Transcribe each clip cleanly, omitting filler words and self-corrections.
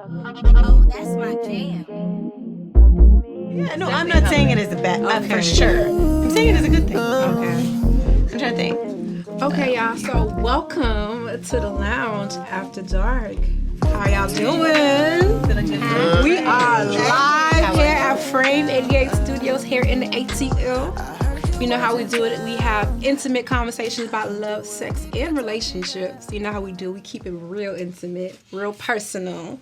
Oh, that's my jam. Yeah, no, I'm not saying it as a bad for sure. I'm saying it as a good thing. Okay. I'm trying to think. Okay, y'all. So welcome to the lounge after dark. How y'all doing? We are live here at Frame 88 Studios here in the ATL. You know how we do it. We have intimate conversations about love, sex, and relationships. You know how we do. We keep it real intimate, real personal.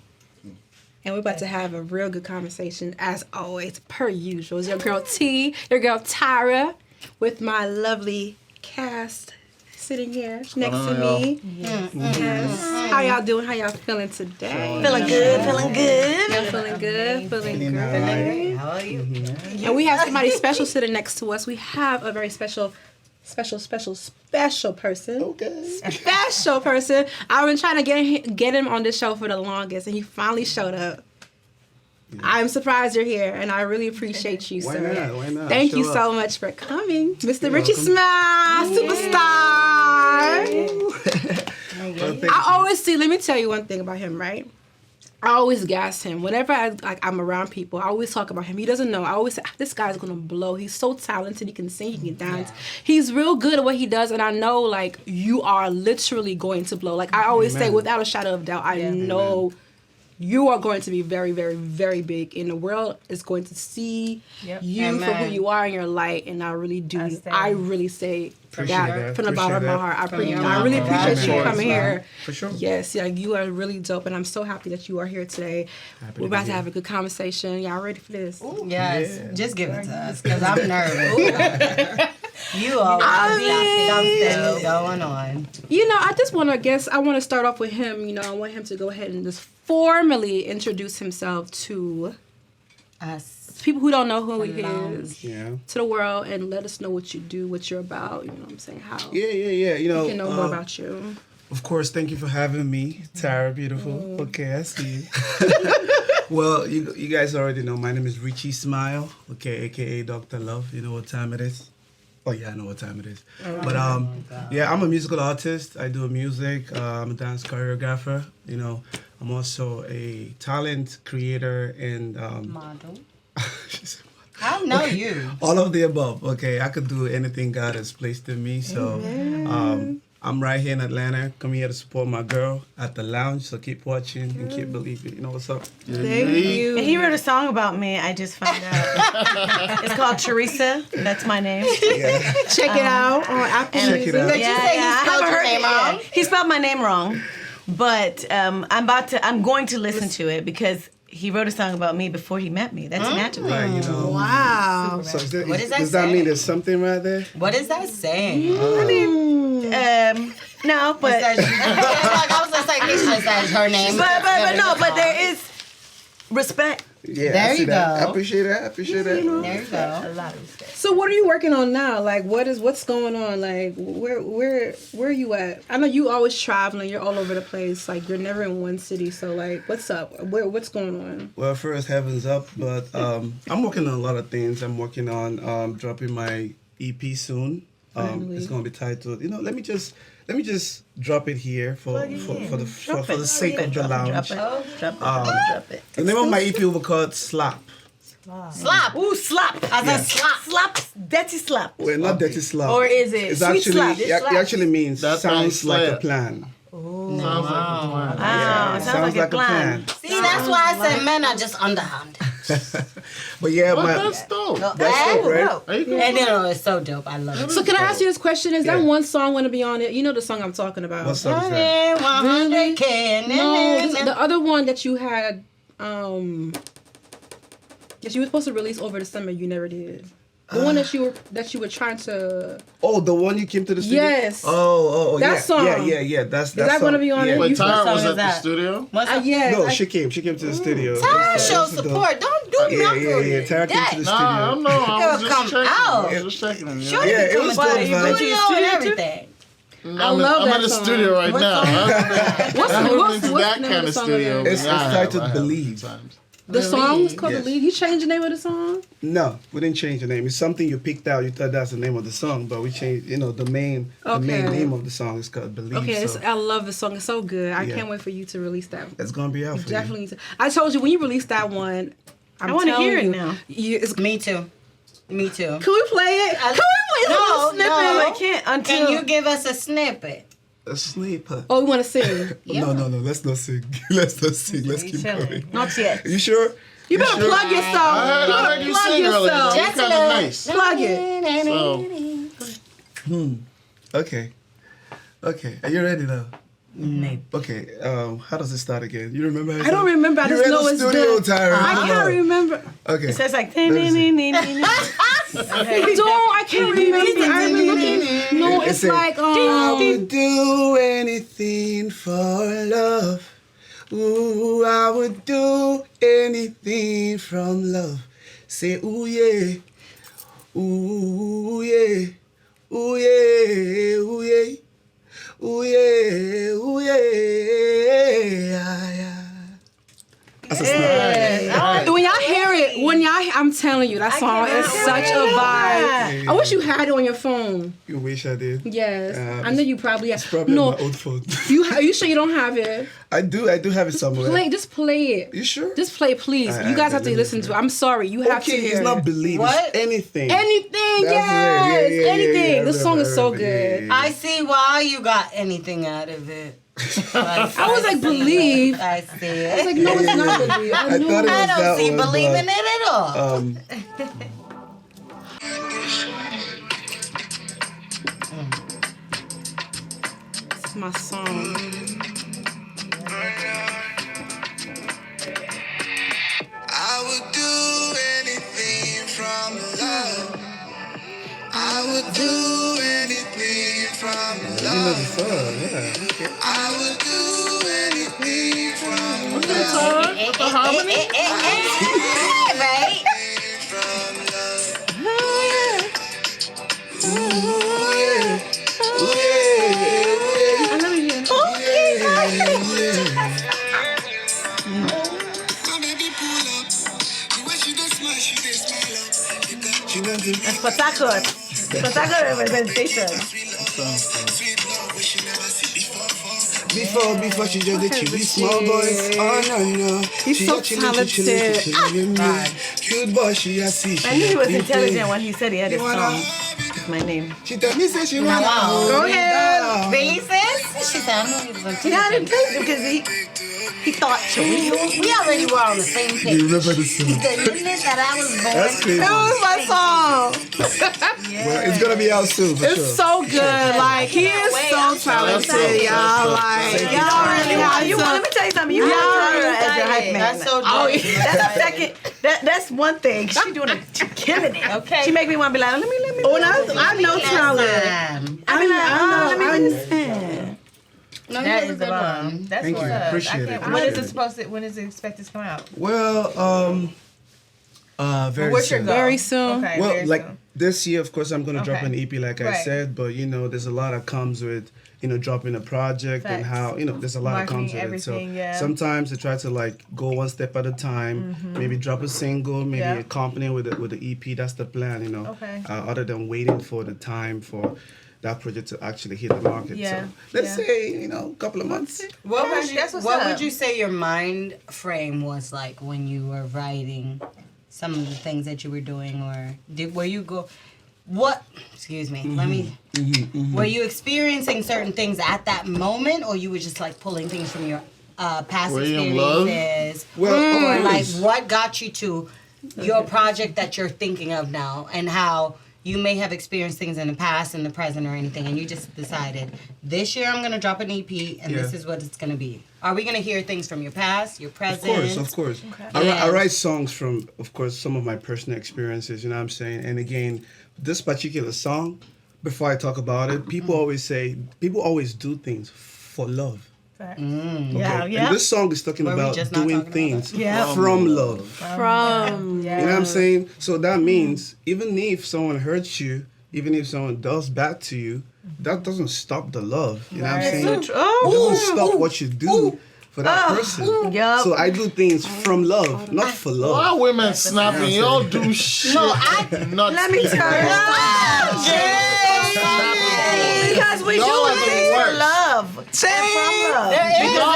And we're about to have a real good conversation, as always, per usual. It's your girl T, your girl Tyra, with my lovely cast sitting here next to me. Yes. How y'all doing? How y'all feeling today? Feeling good, feeling good. Y'all feeling good? Feeling good? How are you? And we have somebody special sitting next to us. We have a very special person. Okay. Special person. I've been trying to get him on this show for the longest, and he finally showed up. Yeah. I'm surprised you're here, and I really appreciate you, Why sir. not? Why not? Thank you so much for coming, Mr. Richie Smile, superstar. I always see. Let me tell you one thing about him, right? I always gas him. Whenever I'm around people, I always talk about him. He doesn't know. I always say, this guy's going to blow. He's so talented. He can sing. He can dance. Yeah. He's real good at what he does. And I know, like, you are literally going to blow. Like, I always say, without a shadow of doubt, I know you are going to be very, very, very big. And the world is going to see you for who you are in your light. And I really do. I really say that from the bottom of my heart. I really appreciate you coming here. For sure. Yes, yeah, you are really dope, and I'm so happy that you are here today. We're about to have a good conversation. Y'all ready for this? Ooh, yes, just give it to us, because I'm nervous. You always something going on. You know, I want to start off with him. You know, I want him to go ahead and just formally introduce himself to us. People who don't know who he is, to the world, and let us know what you do, what you're about. You know what I'm saying? How? Yeah. You know, we can know more about you. Of course, thank you for having me, Tara. Beautiful. Okay, I see you. Well, you guys already know my name is Richie Smile. Okay, aka Dr. Love. You know what time it is? Oh yeah, I know what time it is. But I'm a musical artist. I do music. I'm a dance choreographer. You know, I'm also a talent creator and model. I know you. All of the above. Okay, I could do anything God has placed in me. So I'm right here in Atlanta. Come here to support my girl at the lounge. So keep watching and keep believing. You know what's up? Thank you. And he wrote a song about me. I just found out. It's called Teresa. That's my name. Yeah. Check it out on Apple Check it Music. out. Did you say you spelled your name wrong? He spelled my name wrong, but I'm going to listen to it because he wrote a song about me before he met me. That's magical. Right, you know. Wow. So What does that does that say? mean there's something right there? What is that saying? I mean, no, but I was just like, it's just that her name. but there is respect. Yeah, There I see you that. go. I appreciate that. There you go. A lot of respect. So what are you working on now? Like, what's going on? Like, where are you at? I know you always traveling. You're all over the place. Like, you're never in one city. So, like, what's up? What's going on? Well, first, heavens up, but I'm working on a lot of things. I'm working on dropping my EP soon. It's going to be titled, let me just drop it here for the sake of the lounge. Drop it. The name of my EP will be called Slap. Slap. Ooh, slap. I said slap. Slap. Dirty slap. Well, not dirty slap. Or is it It's sweet actually slap? it actually means That sounds means like a slap. plan. Sounds like a plan. Wow, it sounds like a plan. See, that's why I said men are just underhand. But yeah, Well, my that's dope. that's dope, right? Are you cool? And it's so dope. I love it. So can I ask you this question? Is that Yeah. one song going to be on it? You know the song I'm talking about. What song is that? 100K. No, the other one that you had, that you were supposed to release over the summer, you never did. The one that you were trying to. Oh, the one you came to the studio? Yes. Oh, That yeah. song. Yeah. That's that song. gonna be on it? Wait, You- Tyra what was song at is the that? studio? Yes. No, she came to the studio. Tara That's show the- support. Don't do nothing. Yeah. Tara came to the studio. Nah, I know. I was Girl, just come checking. out. I was just checking. You know? Sure, Yeah, you it come was to good, the man. studio and everything. I love I'm that in the song. studio right What now. song is I haven't been to what's that the name kind of of the song studio. again? It's I have titled a few Believe. times. The song was called Yes. Believe. You changed the name of the song? No, we didn't change the name. It's something you picked out. You thought that's the name of the song, but we changed. The main name of the song is called Believe. Okay, So I love the song. It's so good. I Yeah. can't wait for you to release that. it's gonna be out for Definitely. I told you when you release that one. I want to hear it you, now. It's, Me too. Me too. can we play it? Can we play a little snippet? No, I can't until. Can you give us a snippet? you. A sleeper. Oh, we want to sing. No. Let's not sing. Let's not sing. Let's keep going. Not yet. You sure? You better sure? plug yourself. I You heard better you plug sing earlier. yourself. That's kind of nice. Plug it. So, Okay. Are you ready now? Maybe. Okay. How does it start again? You remember? I don't remember. I You just were in know the it's studio, good. Tyra. I can't remember. Okay. It says like. Don't. I can't remember. I remember. No, it's It's like I would do anything for love. Ooh, I would do anything from love. Say, ooh yeah, ooh yeah, ooh yeah, ooh yeah, ooh yeah, ooh yeah. That's a snap. when y'all hear it, I'm telling you, that song is such a vibe. I wish you had it on your phone. You wish I did. Yes, I know you probably have. It's probably No, on my old phone. are you sure you don't have it? I do have it somewhere. Just play it. You sure? Just play, please. Alright, You guys alright, have to let me listen to it. I'm sorry, you have to Okay, hear it's not it. believe. What? It's anything. Anything, That's yes, right. Yeah, anything. This song is so yeah, good. yeah. I see why you got anything out of it. I was like, believe. I see I was it. like, no, it's not believe. I thought it was I that don't see one, believing but, it at all. It's my song. I would do anything from love. I would do anything from you know love. the song, yeah. Okay. I would do anything from the harmony? Right? from love. Ooh yeah, ooh I love you. Come baby, pull up. The way she does smile, she does smile up. She got Spectacular. Spectacular representation. sweet love, which she never see before. Before she just did chill, small boy. Oh no. He's She so got chillin'. Cute boy, she a see. I knew he was intelligent when he said he had his song. It's my name. She tell me say she wanna Go ahead. Really, sis? She said, I know you was Yeah, I didn't take it because he thought We already were on the same page. You remember the song? The minute that I was born. That's crazy. That was my song. Well, it's gonna be out soon for sure. It's so good. Like, he is so talented, y'all. Like, y'all really have you. Let me tell you something. You Yeah, have her as your hype man. That's so Oh, dope. yeah. That's a second. That's one thing. She doing it. She killing it. Okay. She make me want to be like, let me. When I know talent. I be like, I know. let me listen. No, That you is the the bomb. That's Thank what's you. up. Appreciate it. When is Appreciate it supposed to? When is it expected to come out? Well, very What's your soon. goal? Very soon. Okay. Well, very like soon. this year, of course, I'm gonna drop Okay. an EP, like I Right. said. But there's a lot that comes with dropping a project and Facts. how there's a lot that comes Marketing, with it. So everything, yeah. sometimes I try to like go one step at a time. Maybe drop a single, maybe Yeah. accompany with the EP. That's the plan, Okay. Other than waiting for the time for that project to actually hit the market. Yeah, So let's yeah. say a couple of months. What Yeah, would you that's what's What up. would you say your mind frame was like when you were writing some of the things that you were doing, or were you go? What? Excuse me. Let me. Were you experiencing certain things at that moment, or you were just like pulling things from your past Were you in love? experiences? Well, Or of like course. what got you to your project that you're thinking of now, and how you may have experienced things in the past, in the present, or anything, and you just decided this year I'm gonna drop an EP, and this Yeah. is what it's gonna be. Are we gonna hear things from your past, your present? Of course. Yeah. I write songs from, of course, some of my personal experiences, you know what I'm saying? And again, this particular song, before I talk about it, people always do things for love. Yeah, Okay? yeah. And this song is talking Were we about just not doing talking about things Yeah. from love. From. You know what I'm saying? So that means even if someone hurts you, even if someone does bad to you, that doesn't stop the love. You know what I'm saying? Oh, It doesn't stop what you do. for that person. Yup. So I do things from love, not for love. Why women snapping? Y'all do shit. Let me tell you. Because we do Y'all are the things for worst. love. And from love. Y'all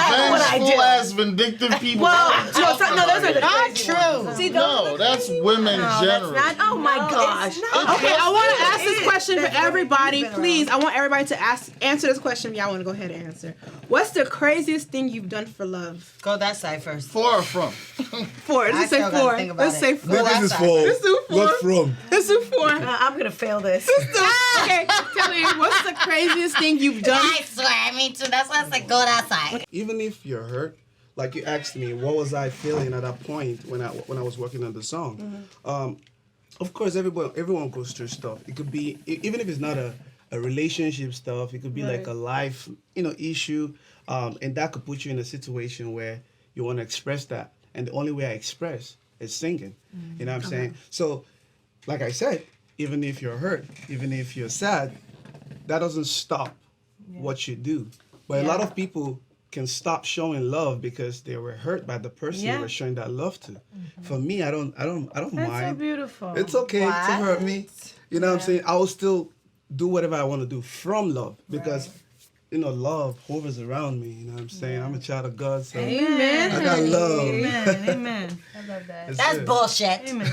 That's what I are do. vengeful ass vindictive people. Well, no, those are the Not crazy true. ones. See, No, that's women generally. oh my gosh. Okay, I want to ask this question for everybody. Please, I want everybody to answer this question. If y'all want to go ahead and answer. What's the craziest thing you've done for love? Go that side first. For or from? 4. I Let's say still gotta 4. think about Let's it. say 4. Go that This is side. for Let's do 4. what from? Let's do 4. I'm going to fail this. Okay, tell me, what's the craziest thing you've done? I swear, me too. That's why I said go that side. Even if you're hurt, like you asked me, what was I feeling at that point when I was working on the song? Of course, everyone goes through stuff. It could be even if it's not a relationship stuff. It could be like a life issue, and that could put you in a situation where you want to express that, and the only way I express is singing. You know what I'm saying? So, like I said, even if you're hurt, even if you're sad, that doesn't stop what you do. But a lot of people can stop showing love because they were hurt by the person they were showing that love to. For me, I don't That's mind. so beautiful. It's okay to hurt me. You know what I'm saying? I will still do whatever I want to do from love because love hovers around me. You know what I'm saying? I'm a child of God, so Amen. I got love. Amen. Amen. I love that. That's bullshit. Amen.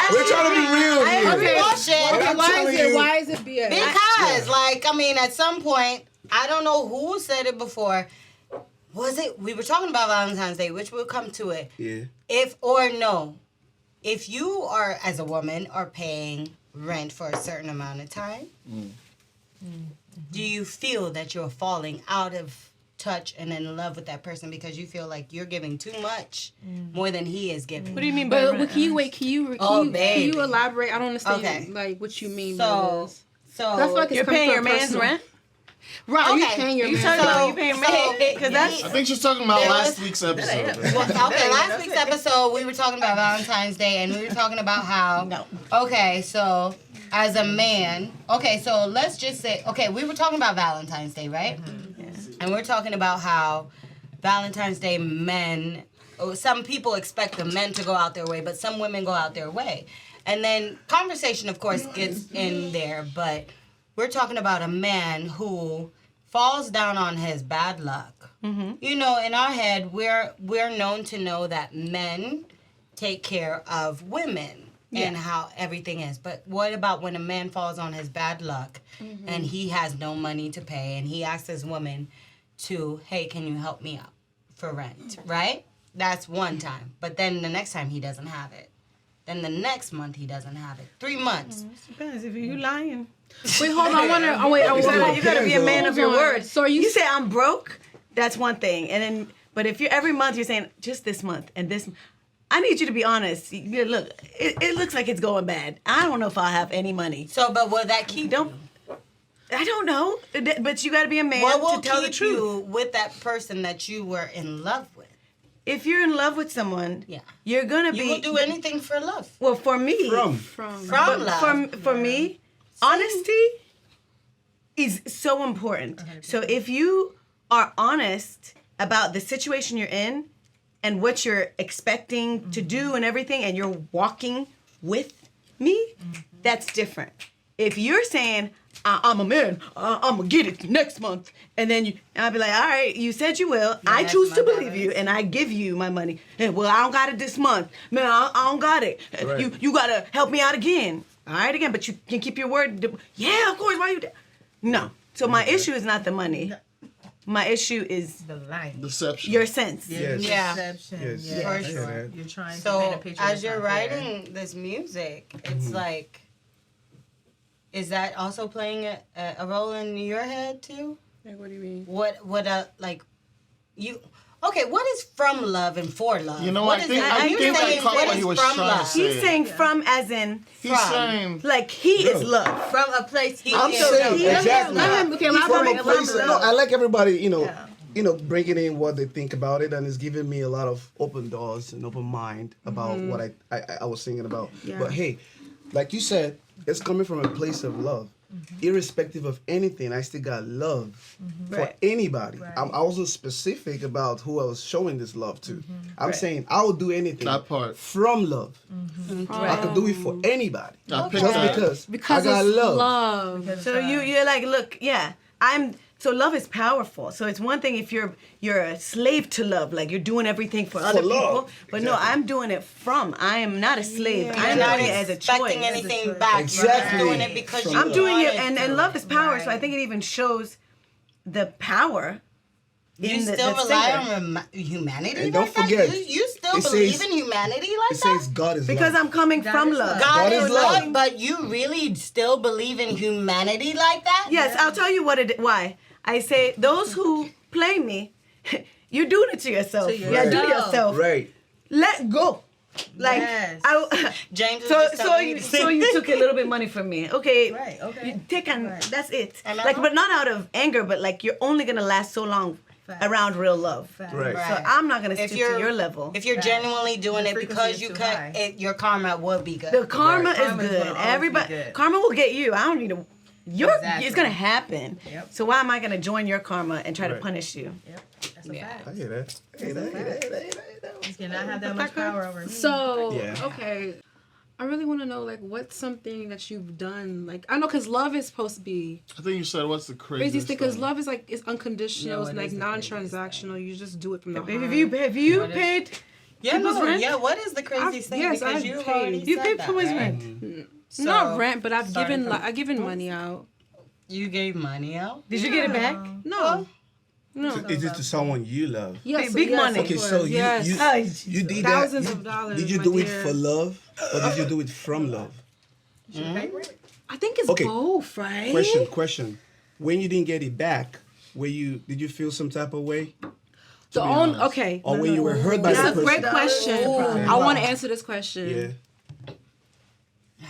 We're trying to be real here. Okay, Bullshit. okay, I'm why telling is it? you. Why is it BS? Because, at some point, I don't know who said it before. Was it? We were talking about Valentine's Day, which we'll come to it. Yeah. If or no, if you are, as a woman, are paying rent for a certain amount of time, do you feel that you're falling out of touch and in love with that person because you feel like you're giving too much more than he is giving? What do you mean by But can you elaborate? I don't understand Okay. like what you mean by So, this. so That's like You're paying your man's rent? Right, you Okay. paying your You man's talking about rent. you paying man? Because that's I think she's talking about last week's episode. Okay, last week's episode, we were talking about Valentine's Day, and we were talking about how... No. Okay, so, as a man... Okay, so let's just say... Okay, we were talking about Valentine's Day, right? And we're talking about how Valentine's Day men... Some people expect the men to go out their way, but some women go out their way. And then conversation, of course, gets in there, but we're talking about a man who falls down on his bad luck. You know, in our head, we're known to know that men take care of women and how everything is. But what about when a man falls on his bad luck and he has no money to pay and he asks his woman to, hey, can you help me out for rent, right? That's one time. But then the next time he doesn't have it. Then the next month he doesn't have it. 3 months. depends if you lying. Wait, hold on. I wonder. Oh wait, You gotta be a man of your Hold on. word. So you say I'm broke, that's one thing. And then but if you're every month you're saying just this month and this I need you to be honest. Look, it looks like it's going bad. I don't know if I'll have any money. So, but will that keep I don't know. But you gotta be a man what will to tell the keep truth. you with that person that you were in love with? If you're in love with someone, you're gonna be You will do anything for love. Well, for me, from love. For me, honesty is so important. So if you are honest about the situation you're in and what you're expecting to do and everything, and you're walking with me, that's different. If you're saying, I'm a man, I'm gonna get it next month, and then I'll be like, all right, you said you will. I choose to believe you, and I give you my money. And, well, I don't got it this month. Man, I don't got it. Right. You gotta help me out again. All right, again, but you can keep your word. Yeah, of course. Why you? No. So my issue is not the money. My issue is the life. Deception. your sense. Yes. Yeah. Deception. Yes. Yes. For I hear sure. that. You're trying to So paint a picture. as that's you're not there. writing this music, it's like, is that also playing a role in your head too? Like, what do you mean? What like you? Okay, what is from love and for love? You know, what I is think- it? I Are you think I saying caught what what he is was from trying to love? say. He's saying from as in He's saying like he is love. From a place he I'm is. saying exactly. Let him. Okay, From elaborate. a place, I like everybody, bringing in what they think about it, and it's giving me a lot of open doors and open mind about what I was thinking about. Yeah. But hey, like you said, it's coming from a place of love. irrespective of anything, I still got love for Right. anybody. Right. I'm also specific about who I was showing this love to. I'm saying I will do anything That part. from love. I could do it for anybody. I picked Just that. because I got it's love. Because, So you're like, look, yeah, so love is powerful. So it's one thing if you're a slave to love, like you're doing everything for other love. people. But no, Exactly. I'm doing it from. I am not a slave. You're I'm not doing it as a expecting choice. anything back. Exactly. You're just doing it because From you I'm doing it, wanted and to. love is power. So I Right. think it even shows the power. You in still the rely singer. on humanity And like don't forget, that? You still it believe says- in humanity like It that? says God is Because love. I'm coming from is love. love. God God is is love, love. but you really still believe in humanity like that? Yes, I'll tell you why. I say those who play me, you're doing it to yourself. To Yeah, do yourself. yourself. Right. Let go. Like Yes. James was so just telling me the so same you thing. took a little bit of money from me. Okay. Right, okay. You take and Right. that's it. Am I Like wrong? but not out of anger, but like you're only gonna last so long Fact. around real love. Fact. Right. So I'm not gonna If stoop you're to your level. If you're Fact. genuinely doing The it frequency because is you too cut high. it, your karma will be good. The karma is Karma's good. gonna always be Everybody good. karma will get you. I don't need to Exactly. it's gonna happen. Yep. So why am I gonna join your karma and try to Right. punish you? Yep. That's a Yeah. fact. I hear that. Hey, that. You cannot have that much power over me. So Yeah. okay, I really want to know like what's something that you've done. Like I know because love is supposed to be I think you said what's the craziest craziest thing because thing? love is like it's unconditional. Yeah, it's what like is the craziest non-transactional. You just do it from the heart. Have you What is- paid Yeah, people's no, rent? yeah. What is the craziest thing? yes, Because I've you've paid. already You said paid that, for his right? rent. So, Not rent, but I've starting given from- I given money out. You gave money out. Did you get it back? No, no. Is it to someone you love? Yes, Big yes, money. of Okay, course. so yes. you did Thousands that. of dollars, Did you my do it dear. for love or did you do it from love? I think it's Okay. both, right? Question. When you didn't get it back, did you feel some type of way? The only okay. Or when you were hurt by This the is a person? great question. Okay. I want to answer this question. Yeah.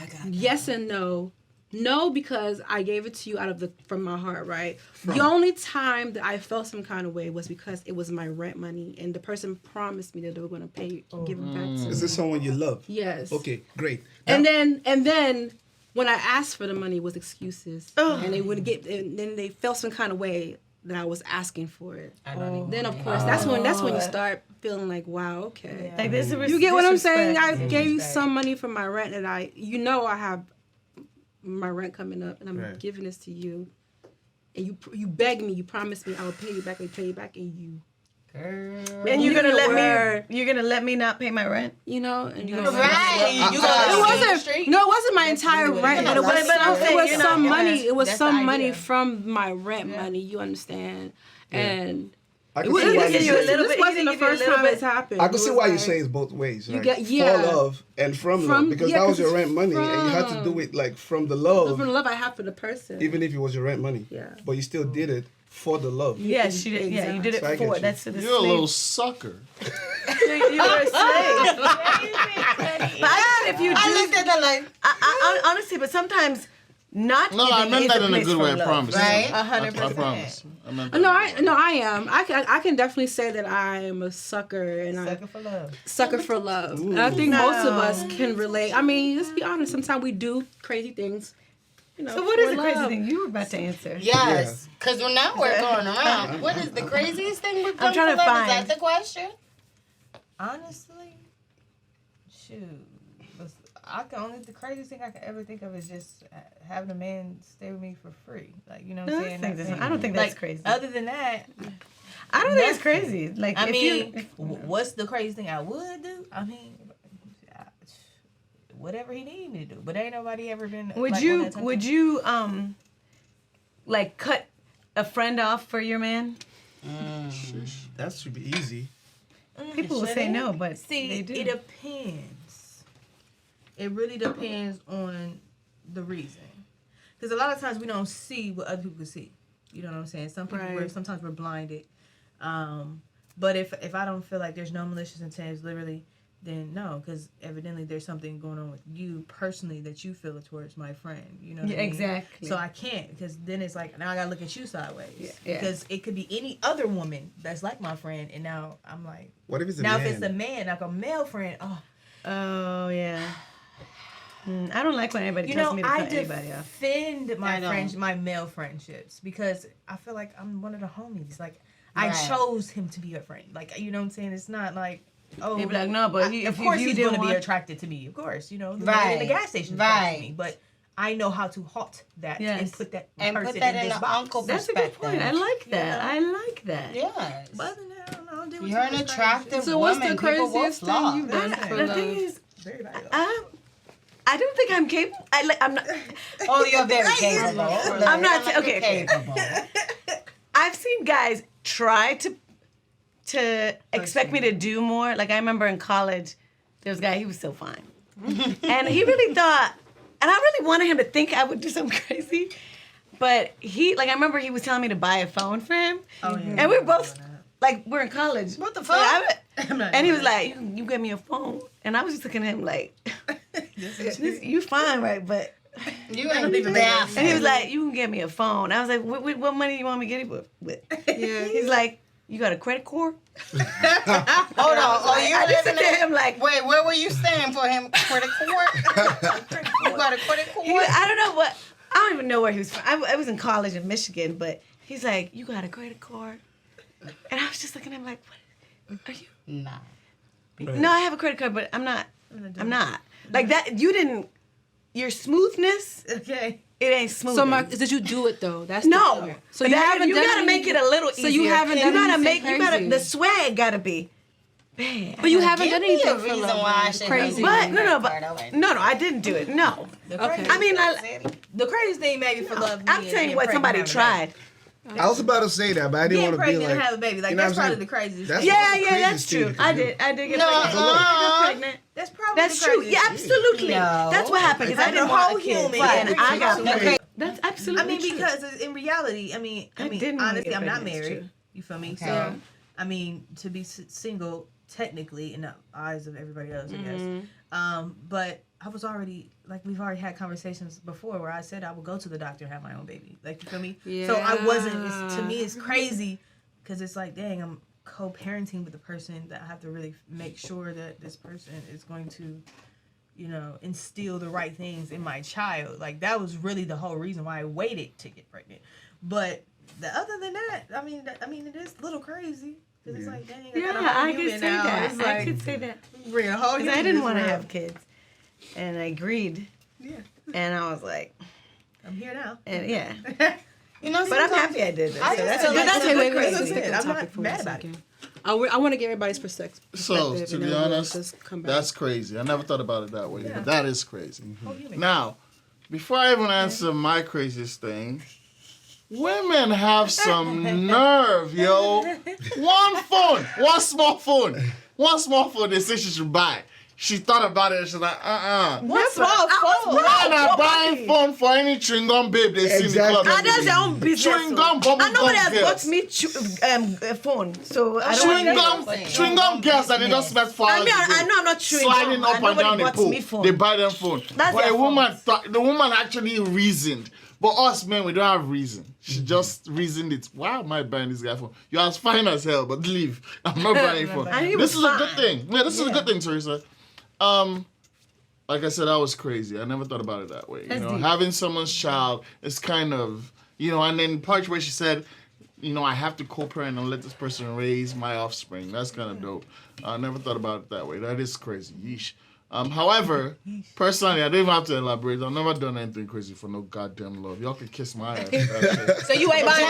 I got Yes and no. No, because I gave it to you from my heart, right? The only time that I felt some kind of way was because it was my rent money, and the person promised me that they were going to pay, give it back to me. Is this someone you love? Yes. Okay, great. And then when I asked for the money, it was excuses, and they would get, and then they felt some kind of way that I was asking for it. I don't even Then of course that's when you start feeling like, wow, okay. Like this is You get what I'm saying? I disrespect. gave you some money for my rent, and I have my rent coming up, and I'm Right. giving this to you. And you beg me, you promise me I will pay you back, and you And you're gonna Give me a let word. me not pay my rent? you know, and Right. You it got wasn't. No, it wasn't my entire rent, but it was But I'm saying, some, you know, money. It was that's some the money idea. from my rent money. You understand? And I it can was, see why give you a this little bit- wasn't he the give you a first little time bit- it's happened. I can It see was why you like- say it's both ways, right? get- yeah. For love and from love. From- Because yeah, that was 'cause your it's rent money and you had to do it like from the love, From the love I have for the person. even if it was your rent money. Yeah. But you still did it for the love. Yes, you did. Yeah, you did it So I get for. you. That's the You're a slave. little sucker. You were a slave. But I think if you do, I looked at that like, I honestly, but sometimes not. No, I giving meant is that in a place good from way. I love. promise. Right? 100%. I promise. I meant that. No, I am. I can definitely say that I am a sucker and Sucker for love. sucker for love. And I think most of us can relate. I mean, let's be honest. Sometimes we do crazy things. You know, So what is for the crazy love. thing you were about to answer? yes. Because now we're going around. What is the craziest thing we've done trying for to love? Is find- that the question? Honestly, shoot. The craziest thing I could ever think of is just having a man stay with me for free. Like, you know what I'm saying? I don't think that's Like, crazy. Other than that, I don't think it's crazy. Like, I if mean, you, what's the craziest thing I would do? I mean, whatever he need me to do. But ain't nobody ever been. would like, you on that type would of- you like cut a friend off for your man? That should be easy. People will say no, but See, they do. it depends. It really depends on the reason. Because a lot of times we don't see what other people see. You know what I'm saying? Some people, Right. sometimes we're blinded. But if I don't feel like there's no malicious intent, literally, then no. Because evidently there's something going on with you personally that you feel towards my friend. You know what I mean? Exactly. So I can't, because then it's like, now I gotta look at you sideways. Yeah. Because it could be any other woman that's like my friend, and now I'm like, What if it's a now man? if it's a man, like a male friend, Oh yeah. I don't like when anybody tells me to I cut anybody off. defend I don't. my male friendships because I feel like I'm one of the homies. Like I Right. chose him to be a friend. Like you know what I'm saying? It's not like They'd be like, no, but of course he's going to be attracted to me. Of course, the man in the gas station is attracted to me. But I know how to halt that and put that person in in this the box. uncle That's a good perspective. point. I like that. I like that. Yes. But other than that, I don't know. I'll deal with You're too an much crazy attractive shit. So what's woman. the People will craziest thing flock. you've done for The love? thing is, Very valuable. I don't think I'm capable. I'm not. Oh, you're very capable. I'm not. Okay. capable. I've seen guys try to expect me to do more. Like I remember in college, there was a guy. He was so fine, and he really thought, and I really wanted him to think I would do something crazy. But I remember he was telling me to buy a phone for him, and we were both like, we're in college. What the fuck? And he was like, "You get me a phone," and I was just looking at him like, "You fine, right?" But You ain't even that. and he was like, "You can get me a phone." I was like, "What money you want me to get it with?" Yeah. He's like, "You got a credit card?" Hold on. Oh, you I just living looked at in? him like, Wait, where were you staying for him? Credit card? You got a credit card? I don't know what. I don't even know where he was from. I was in college in Michigan, but he's like, "You got a credit card?" And I was just looking at him like, "What? Are you?" Nah. No, I have a credit card, but I'm not. Like that. You didn't. Your smoothness. Okay. It ain't smooth. So, did you do it though? That's No. The, so you That- haven't you done gotta any- make it a little easier. So you haven't done anything crazy. the swag gotta be bad. But you haven't Give done me a anything for reason love. why I should Crazy. But no, I didn't do it. No. Okay. I mean, The craziest thing maybe for love. I'm telling you what, somebody tried. I was about to say that, but I didn't Getting want to be pregnant like. and have a baby. Like you know that's what I'm probably the saying? craziest. That's thing. the Yeah, craziest that's thing true. you I can do. did get pregnant. Uh-uh. pregnant. That's probably That's the true. craziest Yeah, thing. absolutely. No. That's what happened because I As a didn't want whole a kid. human, And it's I got crazy. pregnant. That's absolutely I mean, true. because in reality, I mean, didn't wanna honestly, get I'm not pregnant, it's married. true. You feel me? Okay. So, I mean, to be single, technically, in the eyes of everybody else, I guess. But I was already, like, we've already had conversations before where I said I would go to the doctor and have my own baby. Like, you feel me? So I wasn't, to me, it's crazy because it's like, dang, I'm co-parenting with the person that I have to really make sure that this person is going to, instill the right things in my child. Like, that was really the whole reason why I waited to get pregnant. But other than that, I mean, it is a little crazy. Because it's like, dang, I could say that. It's like, I could say that. bring a whole Because I didn't want to have kids. And I agreed. Yeah. And I was like, I'm here now. and yeah. You know, But I'm sometimes- happy I did that. I So just that's feel a like good, that's a Okay, good wait, crazy. stick to the I'm not topic for mad a about second. I want to get everybody's perspective. So, to and be then we'll honest, just come back. that's crazy. I never thought about it that way, Yeah. but that is crazy. Whole human. Now, before I even answer my craziest thing, women have some nerve, yo. One small phone they say she should buy. She thought about it and she's like, What's small phone? Why not buying phone for any chewing gum babe they see in the club? And that's their own business. Chewing gum, bubble and nobody gum has girls. bought me a phone, so I don't Chewing gum girls that they just met for I hours mean, I ago, know I'm not chewing sliding gum, up and and down nobody the bought pool. me phone. They buy them phone. That's But their the woman actually reasoned. But us men, we don't have reason. She just reasoned it. Why am I buying this guy phone? You're as fine as hell, but leave. I'm not buying phone. And he This was is a good fine. thing. Yeah, this is a good thing, Teresa. Like I said, I was crazy. I never thought about it that way. Having someone's child is kind of, and then part where she said, I have to co-parent and let this person raise my offspring. That's kind of dope. I never thought about it that way. That is crazy. Yeesh. However, personally, I don't even have to elaborate. I've never done anything crazy for no goddamn love. Y'all can kiss my ass. For that shit. So you ain't buying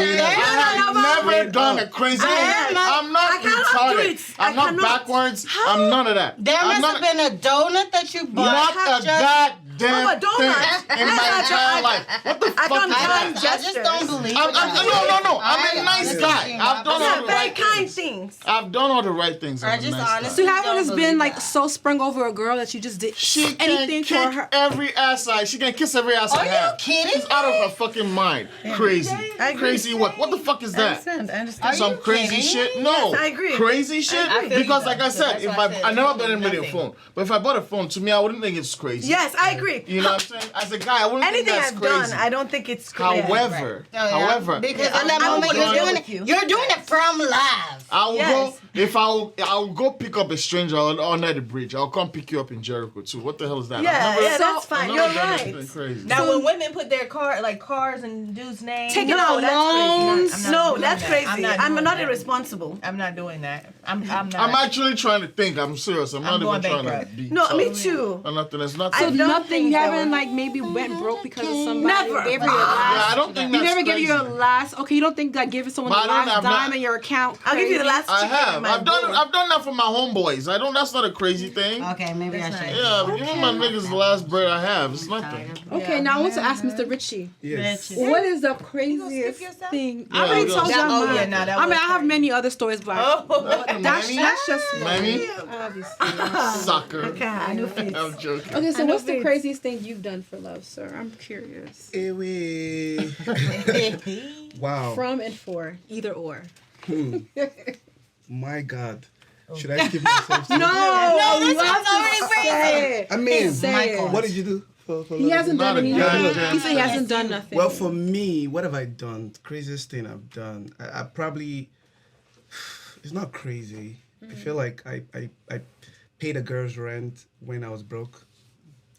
I've never done a crazy thing. I'm not retarded. I'm not backwards. I'm none of that. There I'm must have been a donut that you bought. not a goddamn Oh, a donut. thing in my entire life. What the fuck done is kind that? I just don't believe No. it. I'm a nice guy. I've done all the Very right kind things. things. I've done all the right things. I I'm a just nice guy. honestly So you haven't just don't been believe like that. so sprung over a girl that you just did She anything can for kick her. every ass she can kiss every ass I Are you have. kidding She's out of her fucking mind. Crazy. I agree. Crazy what? What the fuck is I that? understand. Are Some you crazy kidding shit? me? No. Yes, I agree. Crazy shit? I feel you, Because like though. I said, So if that's why I said I never you been in do a nothing. phone. But if I bought a phone, to me I wouldn't think it's crazy. Yes, I agree. You know what I'm saying? As a guy, I wouldn't Anything think that's I've crazy. done, I don't think it's crazy. However, Because Yeah, in that I moment would you're deal doing with you. it. You're doing it from love. I'll Yes. go if I'll go pick up a stranger under the bridge. I'll I'll come pick you up in Jericho too. What the hell is that? Yeah, that's fine. I've You're never done right. anything crazy. Now, when women put their cars and dudes' names, Taking out loans. No, that's crazy. I'm doing not that. irresponsible. I'm not doing that. I'm not. I'm actually trying to think. I'm serious. I'm not even going trying bankrupt. to be. No, tough. me too. Or nothing. It's not. So I've done nothing. things You that haven't were- like maybe went broke because of somebody. Never. Gave you your Yeah, last. I don't think You that's never give crazy. your last. Okay, you don't think that giving someone But the I don't last have dime not- in your account? I'll give you the crazy? last I chicken in have. my I've done. bowl. I've done that for my homeboys. I don't. That's not a crazy thing. Okay, maybe I That's should. nice. Yeah, but giving my niggas the last bread I have. It's nothing. Okay, now I want to ask Mr. Richie. Yes. What is the craziest yourself? thing? Yeah, I already we told gonna y'all skip mine. it. Oh, yeah, nah, that I mean, was I have crazy. many other stories, but that's just one. Mammy? Obviously. Sucker. Okay, I know face. I'm joking. Okay, so know what's the Vince. craziest thing you've done for love, sir? I'm curious. Wow. From and for, either or. My God. Should I keep myself? No, this love one's already to crazy. say it. I mean, Say it. what did you do for He hasn't Not done a anything. goddamn He said he thing. hasn't done nothing. Well, for me, what have I done? The craziest thing I've done. I probably. It's not crazy. I feel like I paid a girl's rent when I was broke.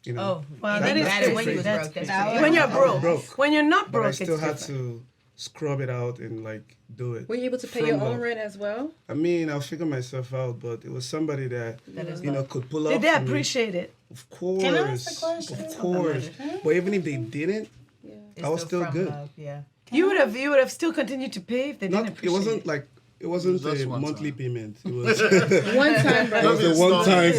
You know. Oh, Well, that that is is when crazy. you was That's broke. that That's When you're broke. broke. When you're not But broke, I it's still had different. to scrub it out and like do it. Were you able to pay From your love. own rent as well? I mean, I'll figure myself out, but it was somebody that you know could pull up. Did they for me. appreciate it? Of course, Can I ask a question? of course. But even if they didn't, I was still from good. love, yeah. You would have still continued to pay if they didn't Not, appreciate it wasn't like it wasn't Just a one monthly time. payment. It was. One time, It brother. was the one time.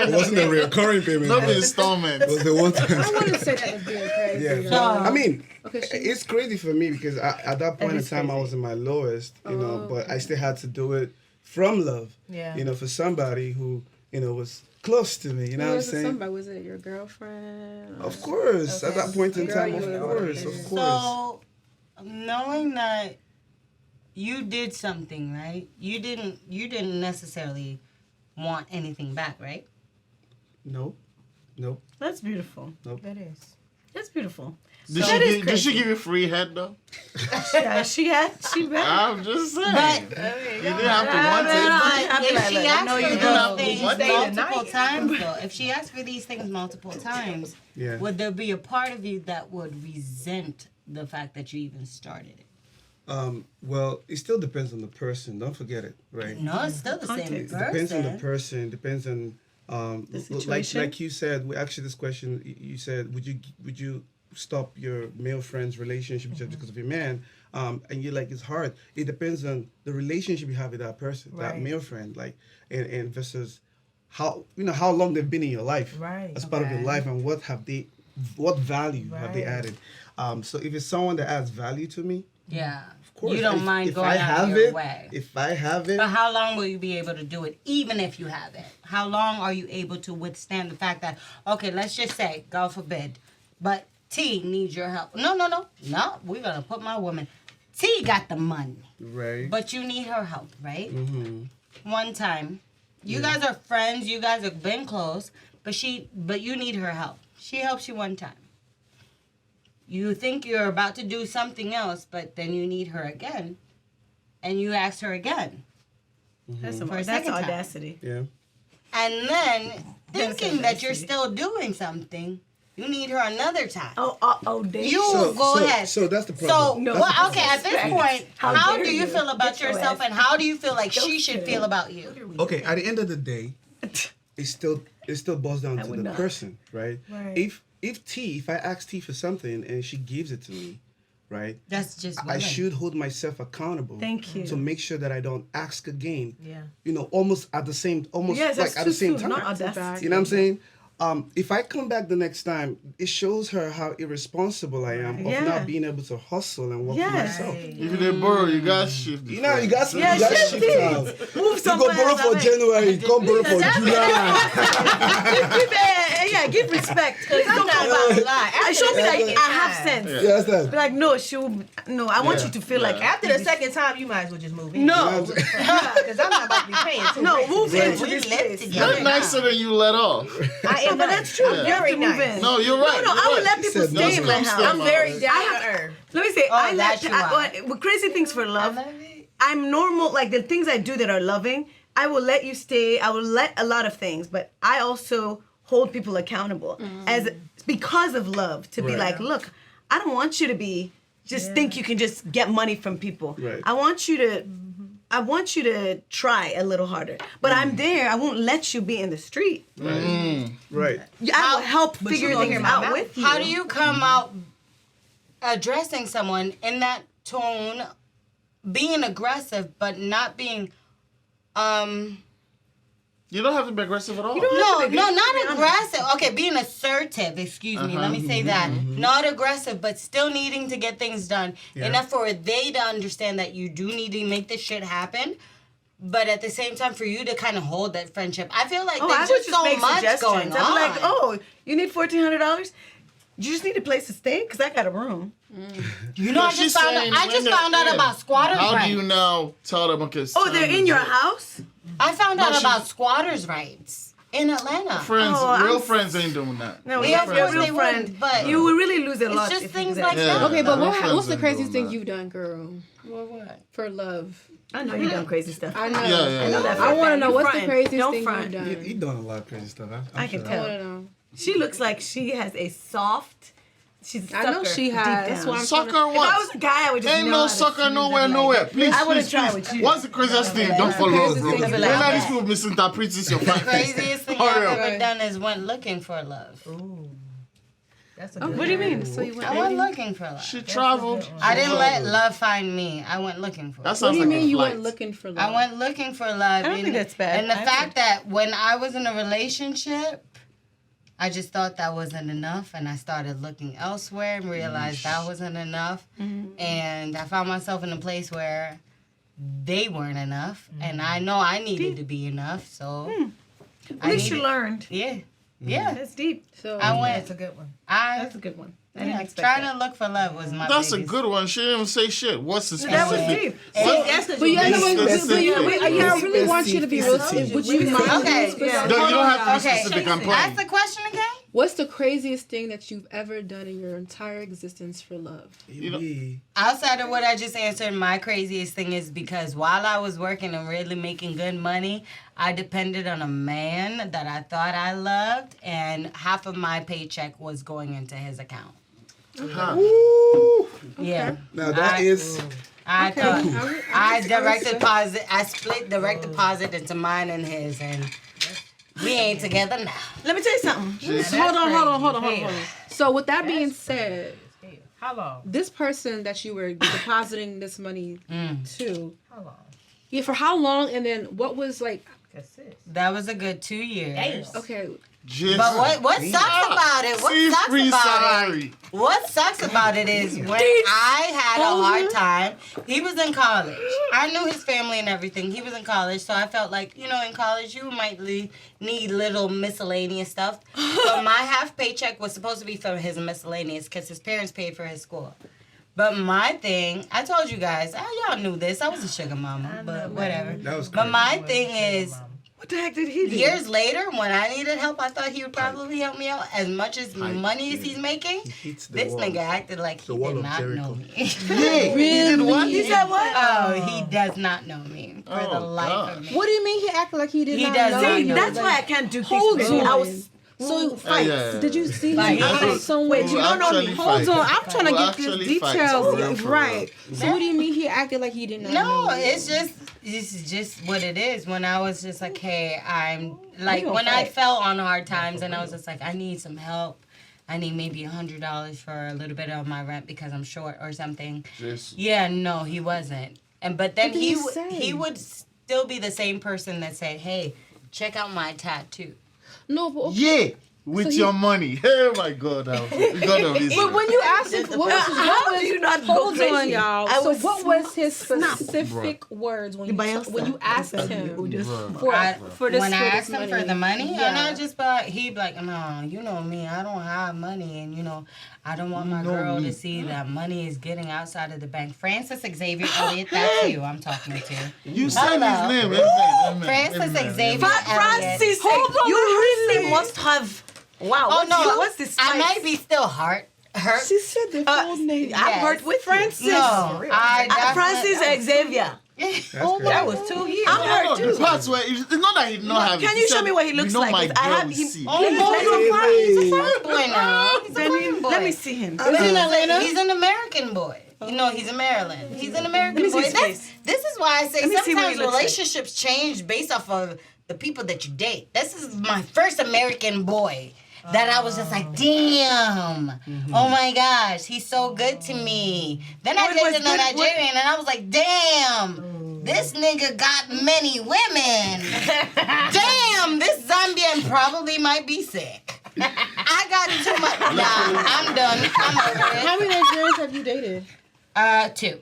It wasn't a recurring payment. Not the It installment. was the one time. I wouldn't say that was being crazy. Yeah. though. I mean, Okay, it's crazy for me because at that point in is time I crazy. was in my lowest, you know, but I still had to do it from love. Yeah. You know, for somebody who, you know, was close to me. You know Who what I'm was it? saying? Somebody, was it your girlfriend? Of course. At that point in Girl, time, you of would've course, wanted of course. So, knowing that you did something, right? You didn't necessarily want anything back, right? Nope. Nope. That's beautiful. That is. That's beautiful. Did she give you free head though? Yeah, she bet. I'm just saying. But You didn't have to want I'd But be if like, she look, I asked know for you these don't. things What? multiple Night. times, though, if she asked for these things multiple times, Yeah. would there be a part of you that would resent the fact that you even started it? Well, it still depends on the person. Don't forget it, right? No, it's still the same Context. person. Depends on the person. Depends on situation. like you said. We actually this question. You said, would you stop your male friend's relationship just because of your man? And you're like, it's hard. It depends on the relationship you have with that person, that Right. male friend, like, and versus how how long they've been in your life, Right. as part of your Okay. life, and what value have they Right. added? So if it's someone that adds value to me, Yeah. of course, You don't if, mind if going I out have of your it, way. if I have it, But how long will you be able to do it, even if you have it? How long are you able to withstand the fact that, okay, let's just say, God forbid, but T needs your help. No, we're going to put my woman. T got the money, right? but you need her help, right? Mm-hmm. One time, you guys are friends, you guys have been close, but you need her help. She helps you one time. You think you're about to do something else, but then you need her again, and you ask her again. That's For a that's second time. audacity. Yeah. And then, thinking that you're still doing something, you need her another time. Daisy. You go ahead. So that's the So, problem. That's the well, problem. okay, at this point, How how dare do you you. feel about Get your yourself, ass. and how do you feel like she should feel about you? Okay, at the end of the day, it still boils down to would the not. person, right? Right. If I ask T for something and she gives it to me, right? That's just I women. should hold myself accountable. Thank you. To make sure that I don't ask again. Yeah. You know, almost at the same Yes, like that's at the too same soon, time. not audacity. You know what I'm saying? If I come back the next time, it shows her how irresponsible I am of Yeah. not being able to hustle and work for Yes. myself. If you did borrow, you got shift. You know, you got Yeah, you got shift shift it. out. Move You go somewhere borrow else, for I mean. January, you come borrow for July. Give respect. I'm not about to lie. I show me that second I have time- sense. You understand? Be like, no, I want you to feel like After the second time, you might as well just move in. No, Because I'm not about to be paying too no, much. move into We this live place. together. You're nicer than you let off. I am, but that's true. I'm very You have to move nice. in. No, you're right. No, I would you're let right. people said stay no. in my Come house. stay I'm my very house. down to earth. Let me say, that's you are. with crazy things for love. I'm normal. Like the things I do that are loving, I will let you stay. I will let a lot of things, but I also hold people accountable because of love to be like, look, I don't want you to be think you can just get money from people. Right. I want you to try a little harder. But I'm there. I won't let you be in the street. Right. I will help figure things out with you. How do you come out addressing someone in that tone, being aggressive, but not being, You don't have to be aggressive at all. No, not aggressive. Okay, being assertive, excuse me. Let me say that. Not aggressive, but still needing to get things done. Enough for they to understand that you do need to make this shit happen. But at the same time, for you to kind of hold that friendship. I feel like there's just so much going on. I'm like, oh, you need $1,400? You just need a place to stay? Because I got a room. You know, I just found out about squatters' rights. How do you now tell them, okay, oh, they're in your house? I found out about squatters' rights in Atlanta. Real friends ain't doing that. No, we have real friends, but you will really lose a lot. It's just things like that. Okay, but what's the craziest thing you've done, girl? What? For love. I know you've done crazy stuff. I know. I know that. I want to know what's the front. craziest Don't thing front. you've done. You're doing a lot of crazy stuff. I can I tell. want to know. She looks like she has a soft. She's a sucker. I know she has. That's why I'm Sucker trying If I was a guy, I would just Ain't know no how to sucker choose nowhere. them. Please, I wouldn't please, try please. with you. What's the craziest thing? Don't follow us, bro. Craziest thing Don't I've let done. these people misinterpret this. Your Craziest thing I've ever done is went looking for love. Ooh. That's a Oh, good what do you one. mean? So you went I went looking for love. She traveled. I didn't let love find me. I went looking for That love. sounds What do you like mean a you flight. went looking for love? I went looking for love. I don't think that's bad. And the I fact that when I was in a relationship, I just thought that wasn't enough, and I started looking elsewhere and realized that wasn't enough. And I found myself in a place where they weren't enough, and I know I needed to be enough. So At least you learned. Yeah, yeah. That's deep. So I went. That's a good one. That's a good one. I didn't expect Trying that. to look for love was my That's a biggest. good one. She didn't even say shit. What's the That was specific? deep. But yeah, no, wait, Specific. I really want you to be real. Would you mind? Okay. No, you don't have to be Okay. specific. I'm Ask playing. the question again. What's the craziest thing that you've ever done in your entire existence for love? Outside of what I just answered, my craziest thing is because while I was working and really making good money, I depended on a man that I thought I loved, and half of my paycheck was going into his account. Yeah. Now that is. I thought I split direct deposit into mine and his, and we ain't together now. Let me tell you something. Hold on. So with that being said, How long? this person that you were depositing this money to, How long? yeah, for how long? And then what was like? That's it. That was a good 2 years. Okay, Just But what sucks about it? What sucks about it is when I had a hard time. He was in college. I knew his family and everything. He was in college, so I felt like, you know, in college you might need little miscellaneous stuff. So my half paycheck was supposed to be for his miscellaneous because his parents paid for his school. But my thing, I told you guys, y'all knew this. I was a sugar mama, but whatever. That was But crazy. my thing is, What the heck did he do? years later, when I needed help, I thought he would probably help me out. As much as money as he's making, hits the this wall. nigga acted like he wall did of not Jericho. know me. He said what? Oh, he does not know me for the life of me. what do you mean he acted like he did He not does know not you? know. That's why I can't do Hold things. I on. was So Yeah. did you see him Like, out somewhere? Wait, you don't know me. Hold on, I'm trying to Who get actually these fights details for real, for right. So what do you mean he acted like he did not know No, you? it's just what it is. When I was just like, hey, I'm like, when I fell on hard times and I was just like, I need some help. I need maybe $100 for a little bit of my rent because I'm short or something. Yeah, no, he wasn't. But then What did he say? he would still be the same person that said, hey, check out my tattoo. No, but Yeah, with your money. Oh my God. But when you asked him, How do you not go hold crazy? on, y'all. I So was what was his specific words when you asked him for this When I asked him money? for the money, Yeah. and I just thought he'd be like, no, you know me, I don't have money, and you know, I don't want my girl to see that money is getting outside of the bank. Francis Xavier Elliott, that's you I'm talking to. You said his name. Francis Xavier Francis, Elliott. you really must have. Wow. Oh no, what's this? I might be still hurt. She said the full name. I'm hurt with Francis. No, Francis Xavier. Oh, crazy. That was 2 years. I'm hurt No, too. the parts where it's not that he did not have it. Can He you show said, me what he looks you know like? my 'Cause I girl have will him- see. He's a farm boy now. He's a Then farm boy. let me see him. Is he in Atlanta? He's an American boy. You know, he's in Maryland. He's an American Let me see boy. his face. This is why I say Let me see what he sometimes looks like. relationships change based off of the people that you date. This is my first American boy that I was just like, damn. Oh my gosh, he's so good to me. Then I What was dated a good- Nigerian and I was like, damn. This nigga got many women. Damn, this Zambian probably might be sick. I got too much. Nah, I'm done. I'm over it. How many Nigerians have you dated? 2.